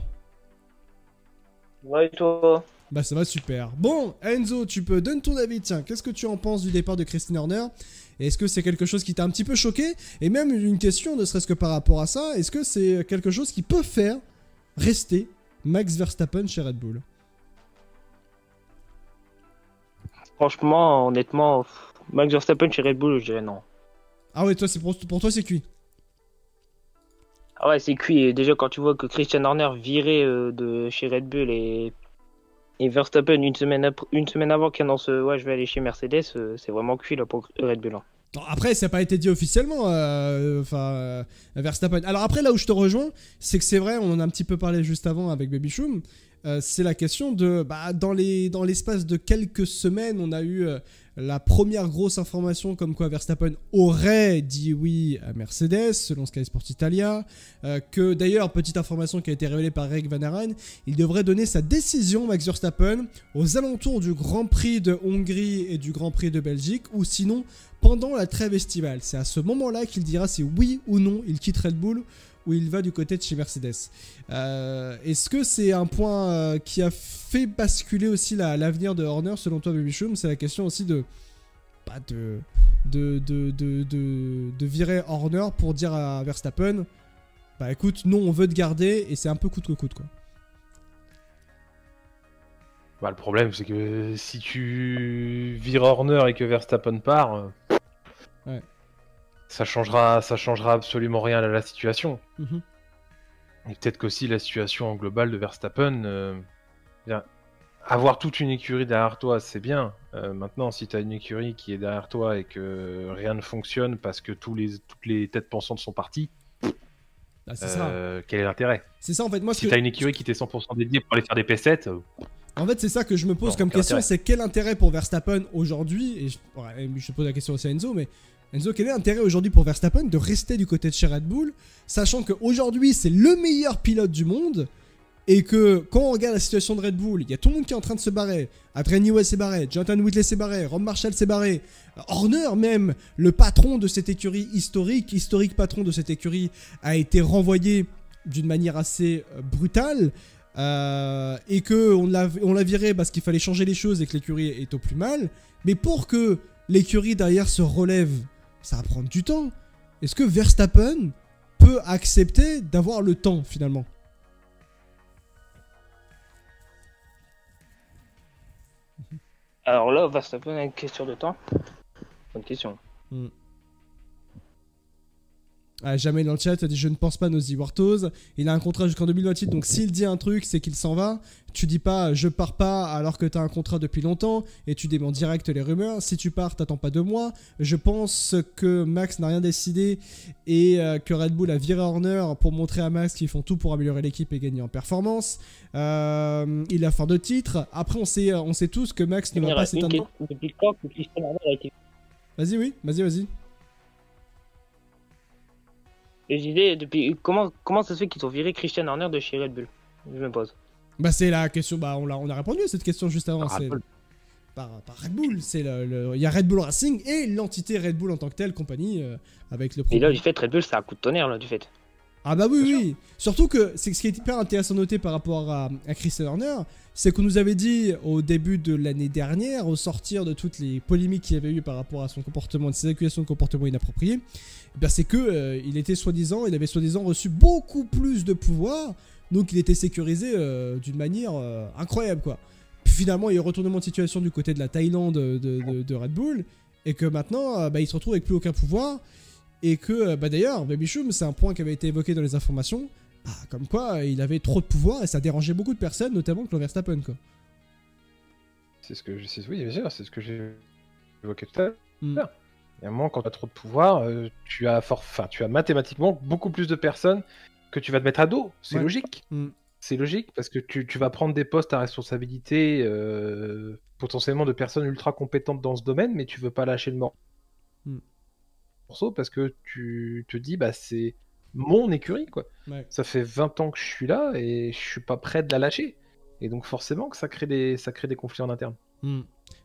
Ouais, et toi? Bah ça va super. Bon, Enzo, tu peux donner ton avis, tiens, qu'est-ce que tu en penses du départ de Christian Horner? Est-ce que c'est quelque chose qui t'a un petit peu choqué? Et même une question, ne serait-ce que par rapport à ça, est-ce que c'est quelque chose qui peut faire rester Max Verstappen chez Red Bull? Franchement, honnêtement, Max Verstappen chez Red Bull, je dirais non. Ah ouais, toi, pour toi, c'est cuit. Ah ouais, c'est cuit. Et déjà, quand tu vois que Christian Horner virait de chez Red Bull et Verstappen une semaine avant qu'il annonce ouais, je vais aller chez Mercedes, c'est vraiment cuit là pour Red Bull. Hein. Non, après, ça n'a pas été dit officiellement, Verstappen. Alors après, là où je te rejoins, c'est que c'est vrai, on en a un petit peu parlé juste avant avec Baby Choum, c'est la question de, dans l'espace de quelques semaines, on a eu la première grosse information comme quoi Verstappen aurait dit oui à Mercedes, selon Sky Sport Italia, que d'ailleurs, petite information qui a été révélée par Greg Van Herren, il devrait donner sa décision, Max Verstappen, aux alentours du Grand Prix de Hongrie et du Grand Prix de Belgique, ou sinon pendant la trêve estivale. C'est à ce moment-là qu'il dira si oui ou non il quitte Red Bull ou il va du côté de chez Mercedes. Est-ce que c'est un point qui a fait basculer aussi l'avenir de Horner selon toi, Baby Choum? C'est la question aussi de virer Horner pour dire à Verstappen, bah écoute, non, on veut te garder, et c'est un peu coûte que coûte, quoi. Bah, le problème, c'est que si tu vires Horner et que Verstappen part, ouais. ça changera absolument rien à la situation. Mm-hmm. Et peut-être qu'aussi la situation en global de Verstappen, avoir toute une écurie derrière toi, c'est bien. Maintenant, si tu as une écurie qui est derrière toi et que rien ne fonctionne parce que toutes les têtes pensantes sont parties, quel est l'intérêt? C'est ça en fait. Moi, si tu as une écurie qui t'est 100% dédiée pour aller faire des P7... En fait, c'est ça que je me pose comme question, c'est quel intérêt pour Verstappen aujourd'hui, et je te pose la question aussi à Enzo, mais Enzo, quel est l'intérêt aujourd'hui pour Verstappen de rester du côté de chez Red Bull, sachant qu'aujourd'hui c'est le meilleur pilote du monde, et que quand on regarde la situation de Red Bull, il y a tout le monde qui est en train de se barrer. Adrian Newey s'est barré, Jonathan Whitley s'est barré, Rob Marshall s'est barré, Horner même, le patron de cette écurie historique patron de cette écurie, a été renvoyé d'une manière assez brutale. Et que on l'a viré parce qu'il fallait changer les choses et que l'écurie est au plus mal. Mais pour que l'écurie derrière se relève, ça va prendre du temps. Est-ce que Verstappen peut accepter d'avoir le temps finalement? Alors là, Verstappen a une question de temps. Bonne question. Ah, jamais dans le chat, il a dit je ne pense pas à Nosy Warthos. Il a un contrat jusqu'en 2028, donc s'il dit un truc, c'est qu'il s'en va. Tu dis pas je pars pas alors que tu as un contrat depuis longtemps et tu déments direct les rumeurs. Si tu pars, t'attends pas 2 mois. Je pense que Max n'a rien décidé et que Red Bull a viré Horner pour montrer à Max qu'ils font tout pour améliorer l'équipe et gagner en performance. Il a fin de titre. Après, on sait tous que Max ne va pas s'éteindre. Depuis quand que Christian Horner a été... Vas-y, oui, vas-y. Et je disais, depuis comment ça se fait qu'ils ont viré Christian Horner de chez Red Bull? Je me pose. Bah c'est la question, bah on a répondu à cette question juste avant. Par C'est Red Bull. par Red Bull, c'est il y a Red Bull Racing et l'entité Red Bull en tant que telle, compagnie, avec le Et là, programme. du fait, Red Bull, c'est un coup de tonnerre, là, du fait. Ah bah oui. Surtout que c'est ce qui est hyper intéressant à noter par rapport à Christian Horner, c'est qu'on nous avait dit au début de l'année dernière, au sortir de toutes les polémiques qu'il y avait eu par rapport à son comportement, de ses accusations de comportement inapproprié, c'est que il avait soi-disant reçu beaucoup plus de pouvoir, donc il était sécurisé d'une manière incroyable quoi. Puis finalement il y a eu retournement de situation du côté de la Thaïlande de Red Bull, et que maintenant il se retrouve avec plus aucun pouvoir. Et que, d'ailleurs, Baby Choum, c'est un point qui avait été évoqué dans les informations, comme quoi il avait trop de pouvoir et ça dérangeait beaucoup de personnes, notamment Claude Verstappen, quoi. Oui, bien sûr, c'est ce que j'ai évoqué tout à l'heure. Mm. Il y a un moment, quand tu as trop de pouvoir, tu as mathématiquement beaucoup plus de personnes que tu vas te mettre à dos. C'est Ouais. logique. Mm. C'est logique parce que tu vas prendre des postes à responsabilité potentiellement de personnes ultra compétentes dans ce domaine, mais tu veux pas lâcher le morceau parce que tu te dis c'est mon écurie quoi. Ouais. Ça fait 20 ans que je suis là et je suis pas prêt de la lâcher. Et donc forcément que ça crée des conflits en interne. Mm.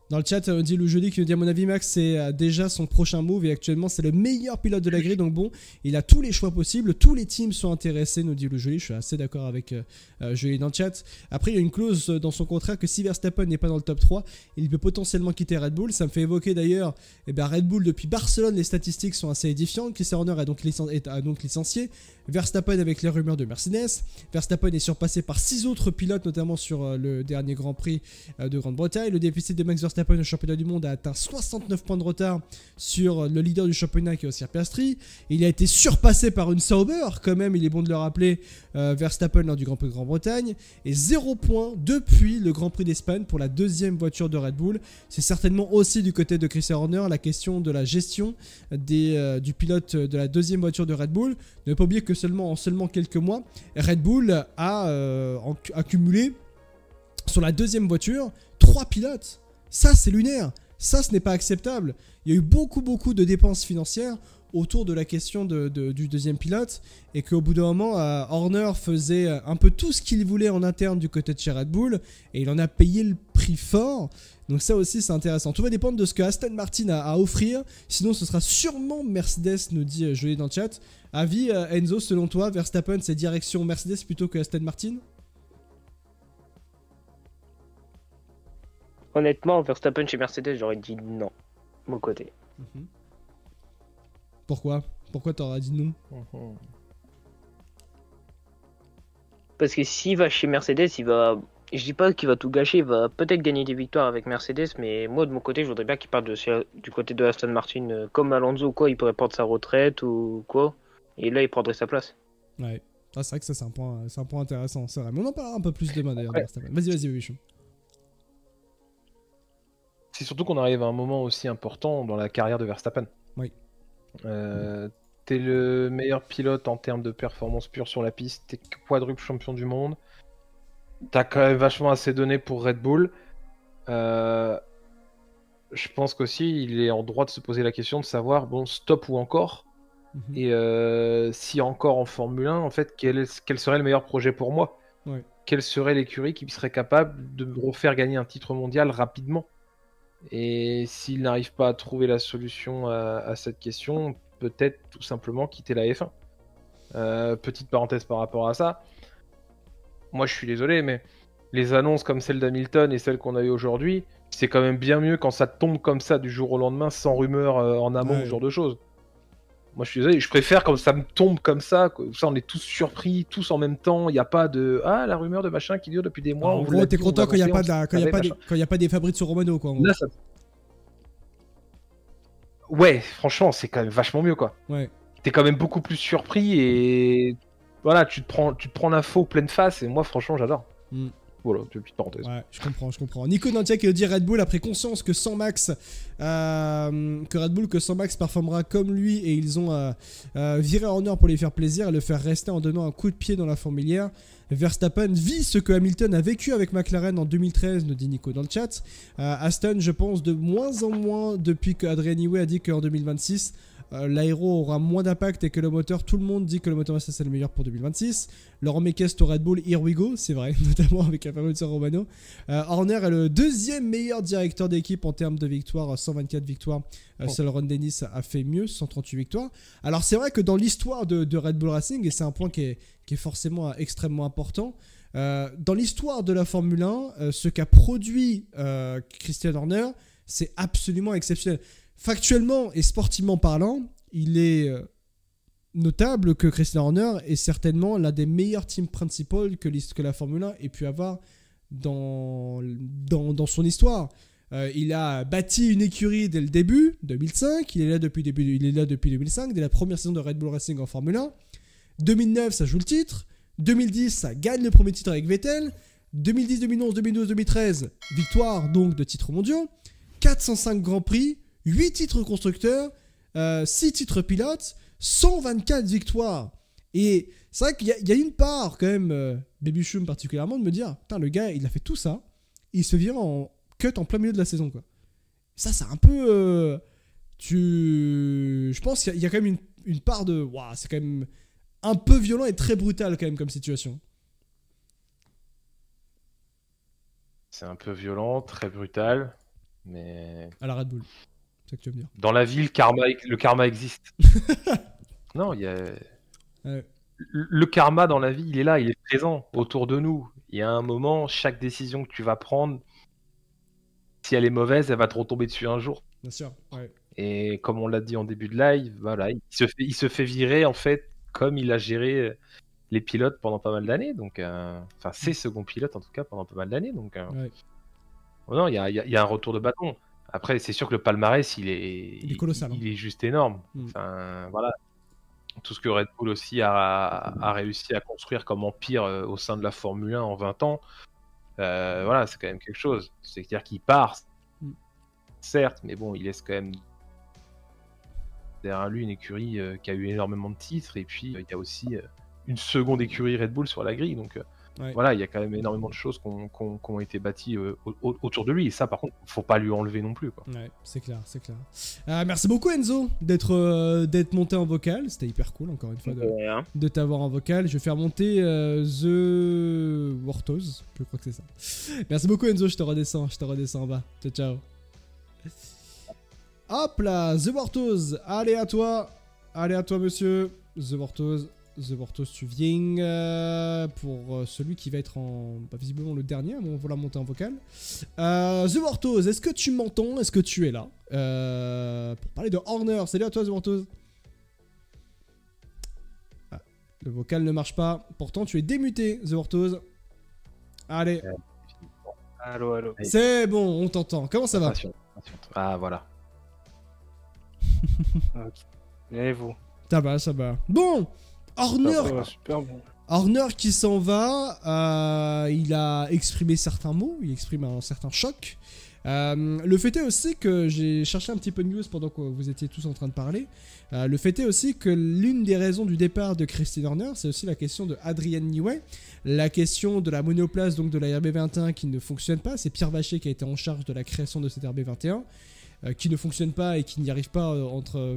Dans le chat, on dit le jeudi qui nous dit à mon avis Max c'est déjà son prochain move et actuellement c'est le meilleur pilote de la grille, donc bon, il a tous les choix possibles, tous les teams sont intéressés, nous dit le jeudi. Je suis assez d'accord avec Jeudi dans le chat. Après il y a une clause dans son contrat que si Verstappen n'est pas dans le top 3, il peut potentiellement quitter Red Bull. Ça me fait évoquer d'ailleurs Red Bull depuis Barcelone, les statistiques sont assez édifiantes. Christian Horner a donc licencié. Verstappen avec les rumeurs de Mercedes. Verstappen est surpassé par 6 autres pilotes, notamment sur le dernier Grand Prix de Grande-Bretagne. Le déficit de Max Verstappen au championnat du monde a atteint 69 points de retard sur le leader du championnat qui est Oscar Piastri. Il a été surpassé par une Sauber, quand même, il est bon de le rappeler, Verstappen lors du Grand Prix de Grande-Bretagne. Et 0 points depuis le Grand Prix d'Espagne pour la deuxième voiture de Red Bull. C'est certainement aussi du côté de Christian Horner la question de la gestion du pilote de la deuxième voiture de Red Bull. Ne pas oublier que en seulement quelques mois, Red Bull a accumulé sur la deuxième voiture 3 pilotes. Ça, c'est lunaire. Ça, ce n'est pas acceptable. Il y a eu beaucoup de dépenses financières autour de la question du deuxième pilote, et qu'au bout d'un moment, Horner faisait un peu tout ce qu'il voulait en interne du côté de chez Red Bull, et il en a payé le prix fort. Donc ça aussi, c'est intéressant. Tout va dépendre de ce que Aston Martin a à offrir. Sinon, ce sera sûrement Mercedes, nous dit Jolie dans le chat. Avis, Enzo, selon toi, Verstappen, c'est direction Mercedes plutôt que Aston Martin? Honnêtement, Verstappen chez Mercedes, j'aurais dit non, de mon côté. Pourquoi t'aurais dit non? Parce que s'il va chez Mercedes, je dis pas qu'il va tout gâcher, il va peut-être gagner des victoires avec Mercedes, mais moi de mon côté, je voudrais bien qu'il parte du côté de Aston Martin, comme Alonso, quoi, il pourrait prendre sa retraite ou quoi, et là il prendrait sa place. Ouais, c'est vrai que ça c'est un point intéressant, c'est vrai. Mais on en parlera un peu plus demain d'ailleurs. Ouais. Vas-y, Bichon. C'est surtout qu'on arrive à un moment aussi important dans la carrière de Verstappen. Oui. T'es le meilleur pilote en termes de performance pure sur la piste, t'es quadruple champion du monde, t'as quand même vachement assez donné pour Red Bull. Je pense qu'aussi il est en droit de se poser la question de savoir, bon, stop ou encore. Et si encore en Formule 1, en fait, quel serait le meilleur projet pour moi? Ouais. Quelle serait l'écurie qui serait capable de me refaire gagner un titre mondial rapidement? Et s'il n'arrive pas à trouver la solution à cette question, peut-être tout simplement quitter la F1. Petite parenthèse par rapport à ça, moi je suis désolé, mais les annonces comme celle d'Hamilton et celles qu'on a eues aujourd'hui, c'est quand même bien mieux quand ça tombe comme ça du jour au lendemain, sans rumeur en amont, ce genre de choses. Moi je suis désolé, je préfère quand ça me tombe comme ça, on est tous surpris, tous en même temps, il n'y a pas de « Ah, la rumeur de machin qui dure depuis des mois ». En gros, t'es content quand il n'y a pas des Fabrizio Romano, quoi. Là, ça... Ouais, franchement, c'est quand même vachement mieux, quoi. Ouais. t'es quand même beaucoup plus surpris et voilà, tu te prends l'info pleine face et moi franchement j'adore. Voilà, petite parenthèse. Ouais, je comprends. Nico Nantia qui dit Red Bull a pris conscience que sans Max, que sans Max performera comme lui et ils ont viré Horner pour lui faire plaisir et le faire rester en donnant un coup de pied dans la fourmilière. Verstappen vit ce que Hamilton a vécu avec McLaren en 2013, nous dit Nico dans le chat. Aston, je pense, de moins en moins depuis que Adrian Newey a dit qu'en 2026, l'aéro aura moins d'impact et que le moteur, tout le monde dit que le moteur c'est le meilleur pour 2026. Laurent Mekies au Red Bull, here we go, c'est vrai, notamment avec Fabrizio Romano. Horner est le deuxième meilleur directeur d'équipe en termes de victoires, 124 victoires. Seul Ron Dennis a fait mieux, 138 victoires. Alors c'est vrai que dans l'histoire de Red Bull Racing, et c'est un point qui est forcément extrêmement important, dans l'histoire de la Formule 1, ce qu'a produit Christian Horner, c'est absolument exceptionnel. Factuellement et sportivement parlant, il est notable que Christian Horner est certainement l'un des meilleurs teams principaux que la Formule 1 ait pu avoir dans son histoire. Il a bâti une écurie dès le début, 2005. Il est là depuis 2005, dès la première saison de Red Bull Racing en Formule 1. 2009, ça joue le titre. 2010, ça gagne le premier titre avec Vettel. 2010, 2011, 2012, 2013, victoire donc de titres mondiaux. 405 Grands Prix. 8 titres constructeurs, 6 titres pilotes, 124 victoires. Et c'est vrai qu'il y a une part, quand même, Baby Chum particulièrement, de me dire putain, le gars, il a fait tout ça, il se vire en cut en plein milieu de la saison, quoi. Ça, c'est un peu. Je pense qu'il y a quand même une part de. Waouh, c'est quand même un peu violent et très brutal, quand même, comme situation. C'est un peu violent, très brutal, mais. À la Red Bull. C'est ça que tu veux me dire. Dans la vie, le karma existe. Non, il y a. Le karma dans la vie, il est là, il est présent autour de nous. Il y a un moment, chaque décision que tu vas prendre, si elle est mauvaise, elle va te retomber dessus un jour. Bien sûr, ouais. Et comme on l'a dit en début de live, voilà, il se fait virer en fait comme il a géré les pilotes pendant pas mal d'années. Donc, enfin, ses seconds pilotes en tout cas pendant pas mal d'années. Donc, ouais. Non, il y a un retour de bâton. Après, c'est sûr que le palmarès, il est colossal. Il est juste énorme. Enfin, voilà. Tout ce que Red Bull aussi a réussi à construire comme empire au sein de la Formule 1 en 20 ans, voilà, c'est quand même quelque chose. C'est-à-dire qu'il part, certes, mais bon, il laisse quand même derrière lui une écurie qui a eu énormément de titres, et puis il y a aussi une seconde écurie Red Bull sur la grille, donc ouais. Voilà, il y a quand même énormément de choses qui ont été bâties autour de lui, et ça par contre, faut pas lui enlever non plus, quoi. Ouais, c'est clair, c'est clair. Merci beaucoup Enzo d'être monté en vocal, c'était hyper cool encore une fois de t'avoir en vocal. Je vais faire monter The Warthos, je crois que c'est ça. Merci beaucoup Enzo, je te redescends en bas. Ciao ciao. Hop là, The Warthos, allez à toi monsieur. The Warthos, tu viens pour celui qui va être visiblement le dernier, mais on va la monter en vocal. The Warthos, est-ce que tu m'entends? Est-ce que tu es là pour parler de Horner? Salut à toi The Warthos. Ah, le vocal ne marche pas, pourtant tu es démuté The Warthos. Allez. Allô. C'est bon, on t'entend. Comment ça va? Ah voilà. Et vous? Ça va. Bon, Horner, super bon. Horner qui s'en va, il a exprimé certains mots, il exprime un certain choc. Le fait est aussi que j'ai cherché un petit peu de news pendant que vous étiez tous en train de parler. Le fait est aussi que l'une des raisons du départ de Christian Horner, c'est aussi la question de Adrian Newey, la question de la monoplace, donc de la RB21 qui ne fonctionne pas. C'est Pierre Vacher qui a été en charge de la création de cette RB21. Qui ne fonctionne pas et qui n'y arrive pas,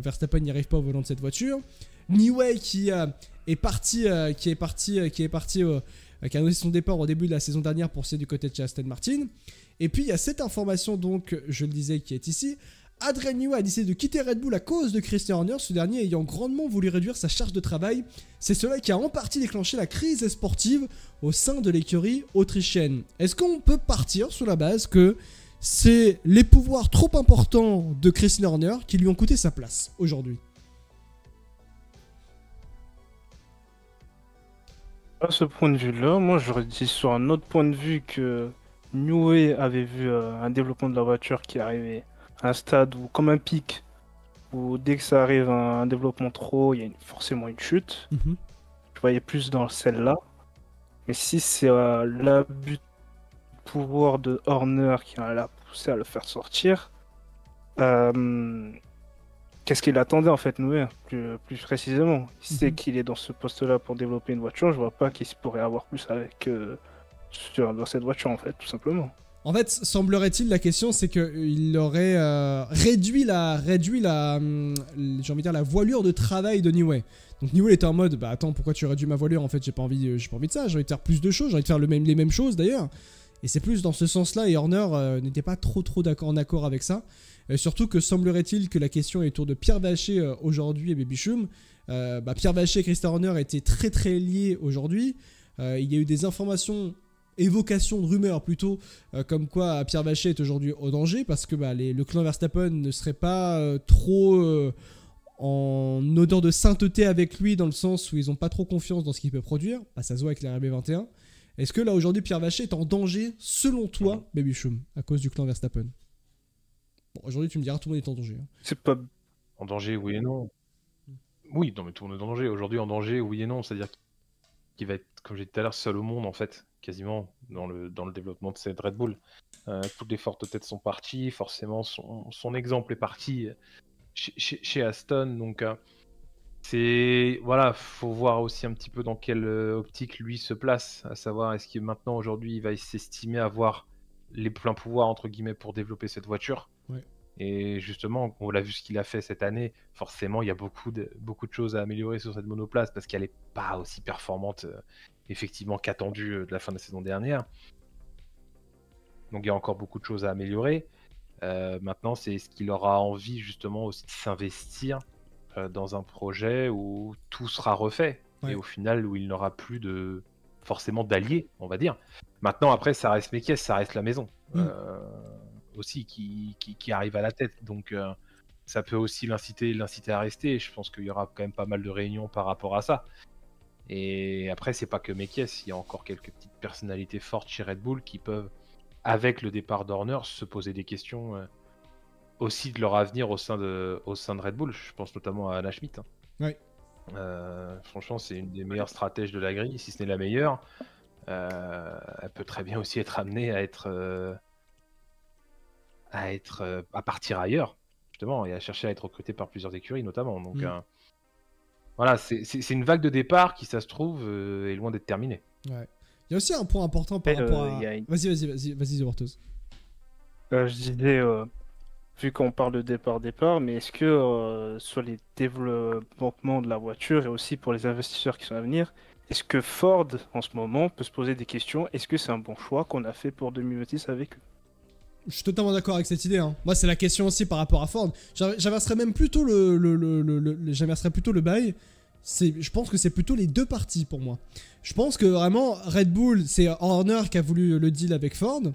Verstappen n'y arrive pas au volant de cette voiture. Newey qui a annoncé son départ au début de la saison dernière pour signer du côté de chez Aston Martin. Et puis il y a cette information, donc je le disais, qui est ici. Adrian Newey a décidé de quitter Red Bull à cause de Christian Horner, ce dernier ayant grandement voulu réduire sa charge de travail. C'est cela qui a en partie déclenché la crise sportive au sein de l'écurie autrichienne. Est-ce qu'on peut partir sur la base que c'est les pouvoirs trop importants de Christian Horner qui lui ont coûté sa place aujourd'hui? À ce point de vue-là, moi j'aurais dit sur un autre point de vue que Newey avait vu un développement de la voiture qui arrivait à un stade où, comme un pic, où dès que ça arrive à un développement trop, il y a forcément une chute. Je voyais plus dans celle-là. Mais si c'est l'abus de pouvoir de Horner qui l'a poussé à le faire sortir, qu'est-ce qu'il attendait en fait, Noé, plus précisément? Il sait qu'il est dans ce poste-là pour développer une voiture, je vois pas qu'il pourrait avoir plus avec dans cette voiture en fait, tout simplement. En fait, semblerait-il, la question c'est qu'il aurait réduit la j'ai envie de dire la voilure de travail de Newey. Donc Newey était en mode, bah attends, pourquoi tu réduis ma voilure? En fait, j'ai pas envie de ça, j'ai envie de faire plus de choses, j'ai envie de faire les mêmes choses d'ailleurs. Et c'est plus dans ce sens-là, et Horner n'était pas trop en accord avec ça. Surtout que semblerait-il que la question est autour de Pierre Vacher aujourd'hui et Baby Chum. Pierre Vacher et Christian Horner étaient très très liés aujourd'hui. Il y a eu des informations, évocations de rumeurs plutôt, comme quoi Pierre Vacher est aujourd'hui au danger parce que le clan Verstappen ne serait pas trop en odeur de sainteté avec lui, dans le sens où ils n'ont pas trop confiance dans ce qu'il peut produire. Ça se voit avec les RB21. Est-ce que là aujourd'hui Pierre Vacher est en danger selon toi, Baby Chum, à cause du clan Verstappen? Bon, aujourd'hui tu me diras tout le monde est en danger. C'est pas en danger, oui et non. Oui, non mais tout le monde est en danger. Aujourd'hui en danger, oui et non. C'est-à-dire qu'il va être, comme j'ai dit tout à l'heure, seul au monde en fait, quasiment dans le développement de cette Red Bull. Toutes les fortes têtes sont parties, forcément son exemple est parti chez Aston, donc faut voir aussi un petit peu dans quelle optique lui se place, à savoir est-ce que maintenant aujourd'hui il va s'estimer avoir les pleins pouvoirs entre guillemets pour développer cette voiture. Ouais. Et justement, on l'a vu ce qu'il a fait cette année, forcément il y a beaucoup de choses à améliorer sur cette monoplace parce qu'elle n'est pas aussi performante effectivement qu'attendue de la fin de la saison dernière. Donc il y a encore beaucoup de choses à améliorer. Maintenant, c'est ce qu'il aura envie justement aussi de s'investir dans un projet où tout sera refait et au final où il n'aura plus forcément d'alliés, on va dire. Maintenant, après, ça reste Mekies, ça reste la maison aussi qui arrive à la tête. Donc ça peut aussi l'inciter à rester. Je pense qu'il y aura quand même pas mal de réunions par rapport à ça. Et après, c'est pas que Mekies, il y a encore quelques petites personnalités fortes chez Red Bull qui peuvent, avec le départ d'Horner, se poser des questions aussi de leur avenir au sein de Red Bull. Je pense notamment à Anna Schmidt. Ouais. Franchement, c'est une des meilleures stratèges de la grille, si ce n'est la meilleure. Elle peut très bien aussi être amenée à partir ailleurs, justement, et à chercher à être recrutée par plusieurs écuries, notamment. Donc voilà, c'est une vague de départ qui, ça se trouve, est loin d'être terminée. Ouais. Il y a aussi un point important par rapport à... Vas-y, The Wartos. Je disais, vu qu'on parle de départ, mais est-ce que sur les développements de la voiture et aussi pour les investisseurs qui sont à venir, est-ce que Ford, en ce moment, peut se poser des questions? Est-ce que c'est un bon choix qu'on a fait pour 2026 avec eux? Je suis totalement d'accord avec cette idée. Moi, c'est la question aussi par rapport à Ford. J'inverserais même plutôt le bail. Je pense que c'est plutôt les deux parties pour moi. Je pense que vraiment Red Bull, c'est Horner qui a voulu le deal avec Ford. Bon,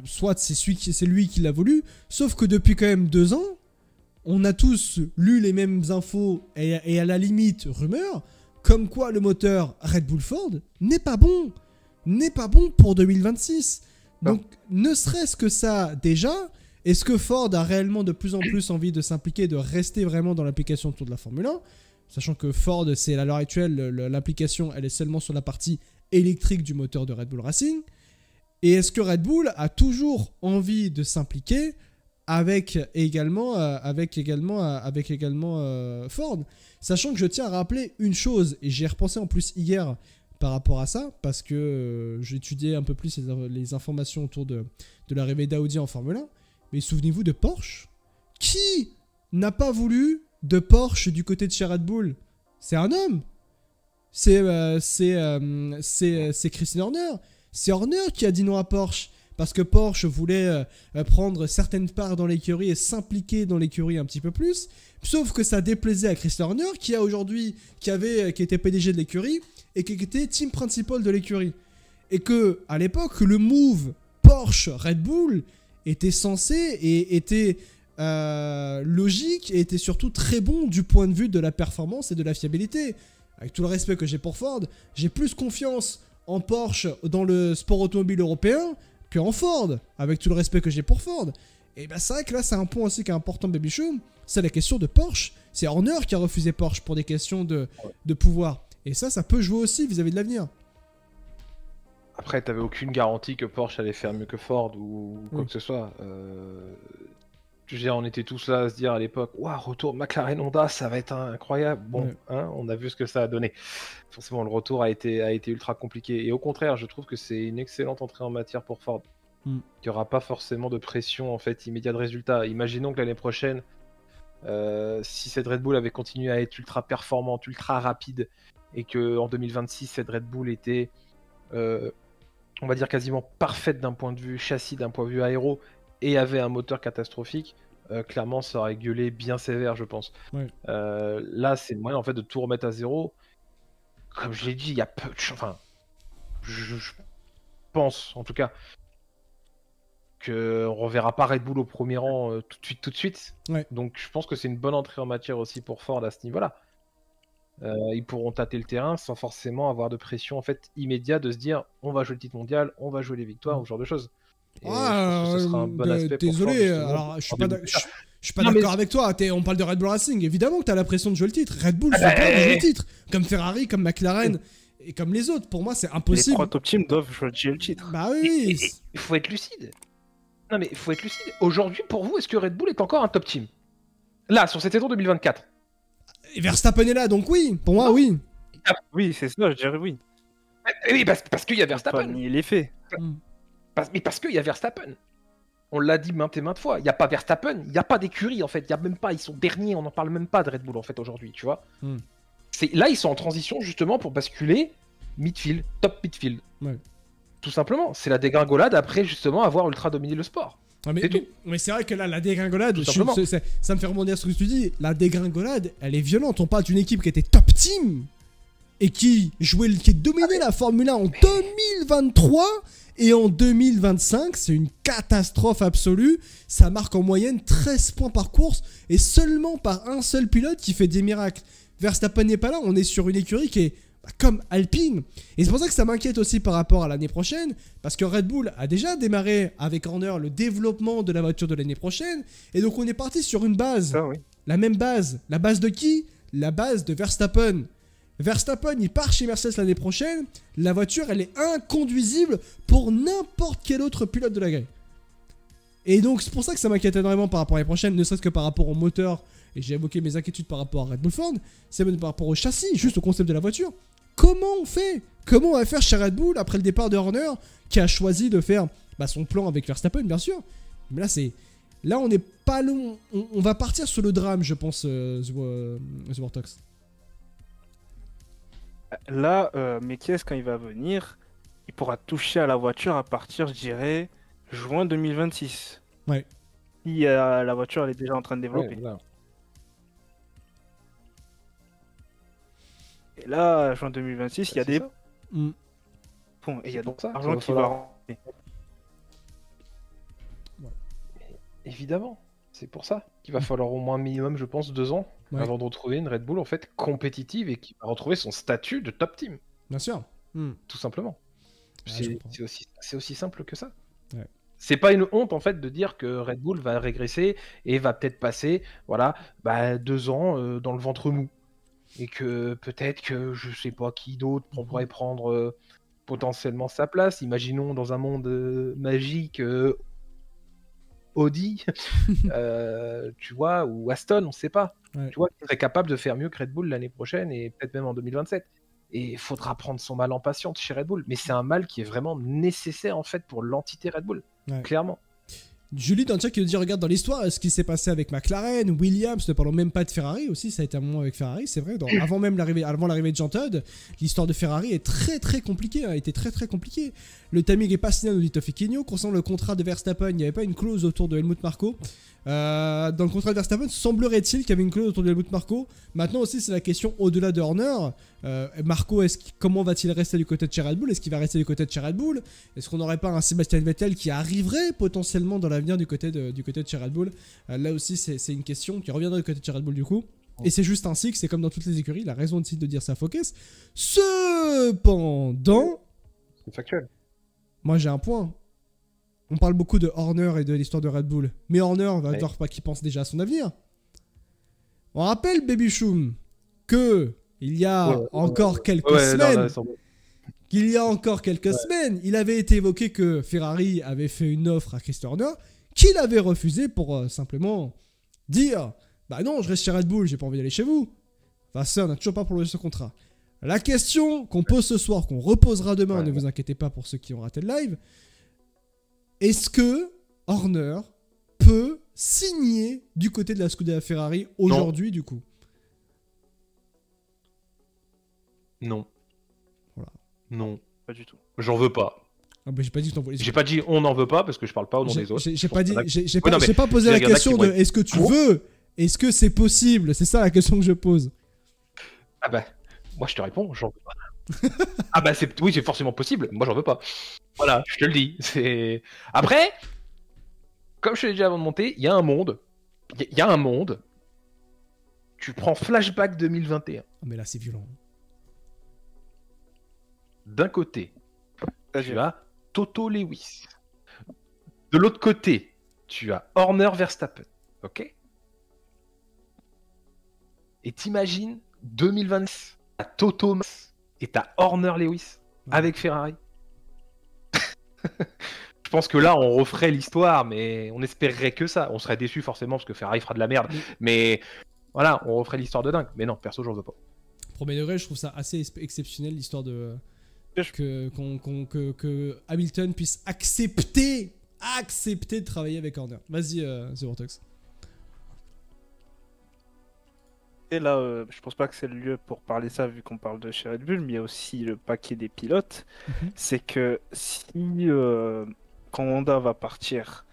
soit c'est lui qui l'a voulu, sauf que depuis quand même 2 ans, on a tous lu les mêmes infos et à la limite rumeurs, comme quoi le moteur Red Bull Ford n'est pas bon pour 2026. Donc ne serait-ce que ça déjà, est-ce que Ford a réellement de plus en plus envie de s'impliquer, de rester vraiment dans l'application autour de la Formule 1? Sachant que Ford, c'est à l'heure actuelle, l'application, elle est seulement sur la partie électrique du moteur de Red Bull Racing. Et est-ce que Red Bull a toujours envie de s'impliquer avec également Ford? Sachant que je tiens à rappeler une chose, et j'y ai repensé en plus hier par rapport à ça, parce que j'ai étudié un peu plus les informations autour de l'arrivée d'Audi en Formule 1. Mais souvenez-vous de Porsche. Qui n'a pas voulu de Porsche du côté de chez Red Bull? C'est un homme. C'est Christian Horner. C'est Horner qui a dit non à Porsche. Parce que Porsche voulait prendre certaines parts dans l'écurie et s'impliquer dans l'écurie un petit peu plus. Sauf que ça déplaisait à Christian Horner qui était PDG de l'écurie et qui était team principal de l'écurie. Et que à l'époque, le move Porsche Red Bull était censé et était logique et était surtout très bon du point de vue de la performance et de la fiabilité. Avec tout le respect que j'ai pour Ford, j'ai plus confiance en Porsche dans le sport automobile européen qu'en Ford, avec tout le respect que j'ai pour Ford. Et bah c'est vrai que là c'est un point aussi qui est important, Baby Chou, c'est la question de Porsche. C'est Horner qui a refusé Porsche pour des questions de pouvoir. Et ça peut jouer aussi vis-à-vis de l'avenir. Après, t'avais aucune garantie que Porsche allait faire mieux que Ford ou quoi que ce soit. Je veux dire, on était tous là à se dire à l'époque, waouh, retour McLaren Honda, ça va être incroyable. Bon, hein, on a vu ce que ça a donné. Forcément, le retour a été ultra compliqué. Et au contraire, je trouve que c'est une excellente entrée en matière pour Ford. Il n'y aura pas forcément de pression en fait immédiate de résultat. Imaginons que l'année prochaine, si cette Red Bull avait continué à être ultra performante, ultra rapide, et que en 2026 cette Red Bull était, on va dire quasiment parfaite d'un point de vue châssis, d'un point de vue aéro, et avait un moteur catastrophique, clairement ça aurait gueulé bien sévère, je pense. Là, c'est le moyen en fait de tout remettre à zéro. Comme je l'ai dit, il y a peu de chance. Enfin, je pense en tout cas qu'on reverra pas Red Bull au premier rang tout de suite. Donc je pense que c'est une bonne entrée en matière aussi pour Ford à ce niveau-là. Ils pourront tâter le terrain sans forcément avoir de pression en fait immédiate de se dire on va jouer le titre mondial, on va jouer les victoires ou ce genre de choses. Et je pense que ce sera un bon aspect pour Ford, désolé, alors je suis pas d'accord avec toi. On parle de Red Bull Racing, évidemment que t'as la pression de jouer le titre. Red Bull se doit de jouer le titre, comme Ferrari, comme McLaren et comme les autres. Pour moi, c'est impossible. Les 3 top teams doivent jouer le titre. Bah oui. Il faut être lucide. Non mais il faut être lucide. Aujourd'hui, pour vous, est-ce que Red Bull est encore un top team? Là, sur cette saison 2024. Et Verstappen est là, donc oui. Pour moi, oui. Oui, c'est ça, je dirais oui. Oui, parce qu'il y a Verstappen. Pas nier les faits. Mais parce qu'il y a Verstappen. On l'a dit maintes et maintes fois. Il n'y a pas Verstappen, il n'y a pas d'écurie en fait. Il y a même pas, ils sont derniers, on n'en parle même pas de Red Bull en fait aujourd'hui, tu vois. Là, ils sont en transition justement pour basculer midfield, top midfield. Tout simplement. C'est la dégringolade après justement avoir ultra dominé le sport. Mais c'est vrai que là, la dégringolade, ça me fait rebondir sur ce que tu dis. La dégringolade, elle est violente. On parle d'une équipe qui était top team et qui dominait la Formule 1 en 2023 et en 2025. C'est une catastrophe absolue. Ça marque en moyenne 13 points par course et seulement par un seul pilote qui fait des miracles. Verstappen n'est pas là. On est sur une écurie qui est comme Alpine. Et c'est pour ça que ça m'inquiète aussi par rapport à l'année prochaine, parce que Red Bull a déjà démarré avec Horner le développement de la voiture de l'année prochaine, et donc on est parti sur une base, la même base. La base de qui? La base de Verstappen. Verstappen, il part chez Mercedes l'année prochaine, la voiture, elle est inconduisible pour n'importe quel autre pilote de la grille. Et donc c'est pour ça que ça m'inquiète énormément par rapport à l'année prochaine, ne serait-ce que par rapport au moteur, et j'ai évoqué mes inquiétudes par rapport à Red Bull Ford, c'est même par rapport au châssis, juste au concept de la voiture. Comment on fait? Comment on va faire chez Red Bull après le départ de Horner qui a choisi de faire son plan avec Verstappen, bien sûr. Mais là, on n'est pas long. On va partir sur le drame, je pense, The Vortex. Là, Mekies, quand il va venir, il pourra toucher à la voiture à partir, je dirais, juin 2026. Si la voiture elle est déjà en train de développer. Et là, juin 2026, il y a des... Bon, et il y a donc l'argent qui va rentrer. Évidemment, c'est pour ça qu'il va falloir au moins minimum, je pense, 2 ans avant de retrouver une Red Bull en fait compétitive et qui va retrouver son statut de top team. Bien sûr. Tout simplement. C'est aussi simple que ça. C'est pas une honte en fait de dire que Red Bull va régresser et va peut-être passer 2 ans dans le ventre mou. Et que peut-être que je sais pas qui d'autre pourrait prendre potentiellement sa place. Imaginons dans un monde magique Audi, tu vois, ou Aston, on sait pas. Tu vois, qui serait capable de faire mieux que Red Bull l'année prochaine et peut-être même en 2027. Et il faudra prendre son mal en patience chez Red Bull. Mais c'est un mal qui est vraiment nécessaire en fait pour l'entité Red Bull, clairement. Julie dans le chat qui nous dit regarde dans l'histoire ce qui s'est passé avec McLaren, Williams, ne parlons même pas de Ferrari aussi, ça a été un moment avec Ferrari, c'est vrai, avant l'arrivée de Jean Todt, l'histoire de Ferrari est très très compliquée, a été très très compliquée. Le timing est pas signé, nous dit Tofiquinho. Concernant le contrat de Verstappen, il n'y avait pas une clause autour de Helmut Marko. Dans le contrat de Verstappen, semblerait-il qu'il y avait une clause autour de Helmut Marko. Maintenant aussi, c'est la question au-delà de Horner. Marko, comment va-t-il rester du côté de chez Red Bull? Est-ce qu'il va rester du côté de chez Red Bull? Est-ce qu'on n'aurait pas un Sébastien Vettel qui arriverait potentiellement dans l'avenir du côté de chez Red Bull? Là aussi, c'est une question qui reviendra du côté de chez Red Bull du coup. Et c'est juste ainsi que c'est comme dans toutes les écuries, il a raison aussi de dire ça Focus. Cependant, c'est factuel. Moi j'ai un point. on parle beaucoup de Horner et de l'histoire de Red Bull. Mais Horner, on va dire pas qu'il pense déjà à son avenir. On rappelle, Baby Choum, que il y a encore quelques semaines, qu'il y a encore quelques semaines, il avait été évoqué que Ferrari avait fait une offre à Christian Horner, qu'il avait refusé pour simplement dire « Bah non, je reste chez Red Bull, j'ai pas envie d'aller chez vous. » Enfin, ça, on n'a toujours pas prolongé ce contrat. La question qu'on pose ce soir, qu'on reposera demain, ne vous inquiétez pas pour ceux qui ont raté le live, est-ce que Horner peut signer du côté de la Scuderia Ferrari aujourd'hui, du coup? Non. Voilà. Non. Pas du tout. J'en veux pas. Ah bah, j'ai pas dit que t'en voulais. J'ai pas dit on n'en veut pas parce que je parle pas au nom des autres. J'ai pas posé la question de est-ce que tu veux? Est-ce que c'est possible? C'est ça la question que je pose. Ah bah, moi je te réponds, j'en veux pas. Ah bah oui, c'est forcément possible, moi j'en veux pas. Voilà, je te le dis. Après, comme je te l'ai dit avant de monter, il y a un monde. Il y a un monde. Tu prends Flashback 2021. Ah mais là c'est violent. D'un côté, tu as Toto Lewis. De l'autre côté, tu as Horner Verstappen. Ok? Et t'imagines 2026, t'as Toto et t'as Horner Lewis avec Ferrari. Je pense que là, on referait l'histoire, mais on espérerait que ça. On serait déçu forcément parce que Ferrari fera de la merde. Mais voilà, on referait l'histoire de dingue. Mais non, perso, j'en veux pas. Premier degré, je trouve ça assez exceptionnel l'histoire de que Hamilton puisse accepter de travailler avec Horner. Vas-y, The Vortex. Et là, je pense pas que c'est le lieu pour parler ça vu qu'on parle de chez Red Bull, mais il y a aussi le paquet des pilotes. C'est que si quand Honda va partir,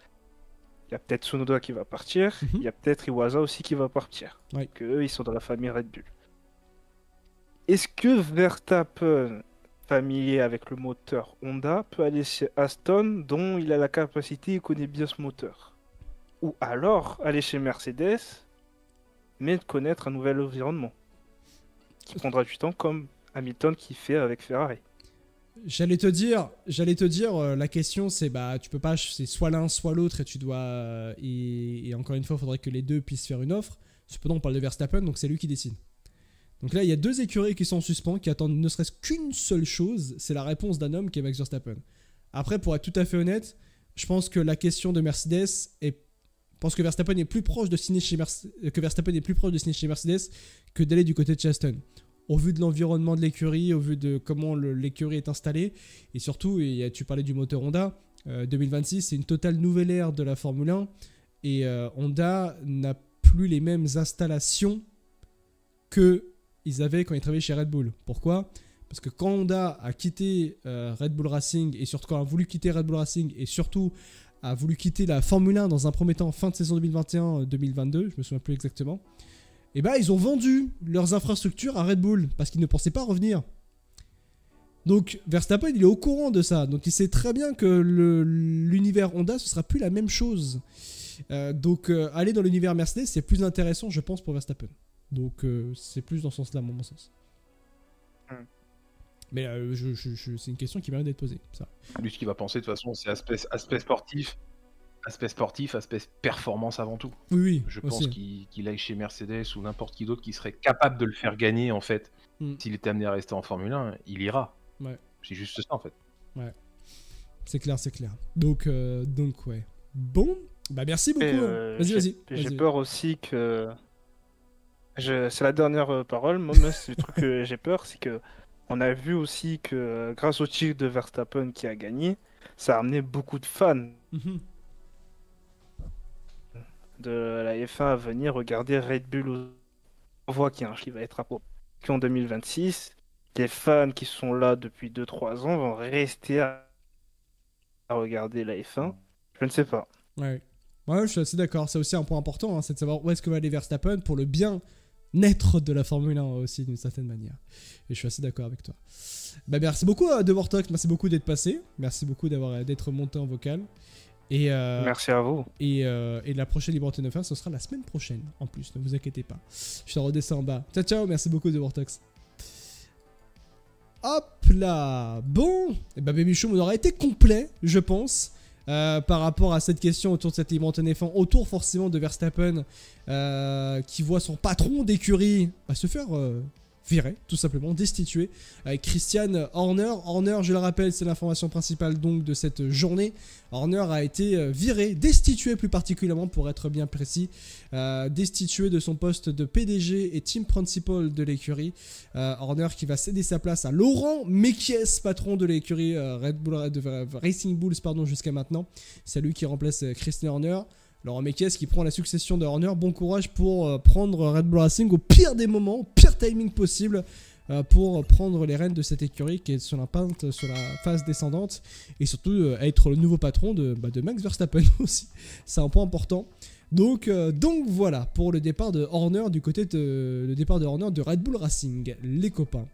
il y a peut-être Tsunoda qui va partir, il y a peut-être Iwasa aussi qui va partir. Que eux, ils sont dans la famille Red Bull. Est-ce que Verstappen, familier avec le moteur Honda, peut aller chez Aston, dont il a la capacité et connaît bien ce moteur? Ou alors aller chez Mercedes, mais de connaître un nouvel environnement qui prendra du temps comme Hamilton qui fait avec Ferrari. J'allais te dire, la question c'est bah tu peux pas, c'est soit l'un soit l'autre et tu dois et encore une fois il faudrait que les deux puissent faire une offre. Cependant on parle de Verstappen donc c'est lui qui décide. Donc là il y a deux écuries qui sont en suspens qui attendent ne serait-ce qu'une seule chose, c'est la réponse d'un homme qui est Max Verstappen. Après pour être tout à fait honnête, je pense que la question de Mercedes est Je pense que Verstappen est plus proche de signer chez Mercedes que d'aller du côté de Aston. Au vu de l'environnement de l'écurie, au vu de comment l'écurie est installée, et surtout, tu parlais du moteur Honda, 2026, c'est une totale nouvelle ère de la Formule 1, et Honda n'a plus les mêmes installations qu'ils avaient quand ils travaillaient chez Red Bull. Pourquoi ? Parce que quand Honda a quitté Red Bull Racing, et surtout quand a voulu quitter Red Bull Racing, et surtout a voulu quitter la Formule 1 dans un premier temps fin de saison 2021-2022, je me souviens plus exactement, et bah ils ont vendu leurs infrastructures à Red Bull parce qu'ils ne pensaient pas revenir. Donc Verstappen il est au courant de ça, donc il sait très bien que l'univers Honda ce sera plus la même chose. Donc aller dans l'univers Mercedes c'est plus intéressant je pense pour Verstappen. Donc c'est plus dans ce sens-là à mon sens. Mais c'est une question qui mérite d'être posée. Ça. Lui, ce qu'il va penser de toute façon, c'est aspect sportif, aspect performance avant tout. Oui, je pense qu'il aille chez Mercedes ou n'importe qui d'autre qui serait capable de le faire gagner en fait. S'il était amené à rester en Formule 1, il ira. Ouais. C'est juste ça en fait. Ouais. C'est clair. Donc ouais. Bon, bah merci beaucoup. Vas-y. J'ai peur aussi que. C'est la dernière parole. Moi, c'est le truc que j'ai peur, c'est que. On a vu aussi que grâce au titre de Verstappen qui a gagné, ça a amené beaucoup de fans de la F1 à venir regarder Red Bull. On voit qu'il y a un qui va être à en 2026. Les fans qui sont là depuis 2-3 ans vont rester à regarder la F1. Je ne sais pas. Ouais, je suis assez d'accord. C'est aussi un point important, c'est de savoir où est-ce que va aller Verstappen pour le bien naître de la Formule 1 aussi d'une certaine manière. Et je suis assez d'accord avec toi. Bah merci beaucoup de Vortex, merci beaucoup d'être passé, merci beaucoup d'être monté en vocal. Et merci à vous. Et la prochaine Liberté 9.1 ce sera la semaine prochaine en plus, ne vous inquiétez pas. Je te redescends en bas. Ciao, merci beaucoup de Vortex. Hop là. Bon, et bah Baby Show on aura été complet, je pense. par rapport à cette question autour de cette libre antenne F1, autour forcément de Verstappen qui voit son patron d'écurie se faire virer, tout simplement, destitué, avec Christian Horner. Horner, je le rappelle, c'est l'information principale donc de cette journée. Horner a été viré, destitué plus particulièrement pour être bien précis, destitué de son poste de PDG et team principal de l'écurie. Horner qui va céder sa place à Laurent Mekies, patron de l'écurie Red Bull, Racing Bulls jusqu'à maintenant. C'est lui qui remplace Christian Horner. Laurent Mekies qui prend la succession de Horner. Bon courage pour prendre Red Bull Racing au pire des moments, au pire timing possible, pour prendre les rênes de cette écurie qui est sur la pente, sur la phase descendante, et surtout être le nouveau patron de Max Verstappen aussi. C'est un point important. Donc voilà pour le départ de Horner du côté de Red Bull Racing, les copains.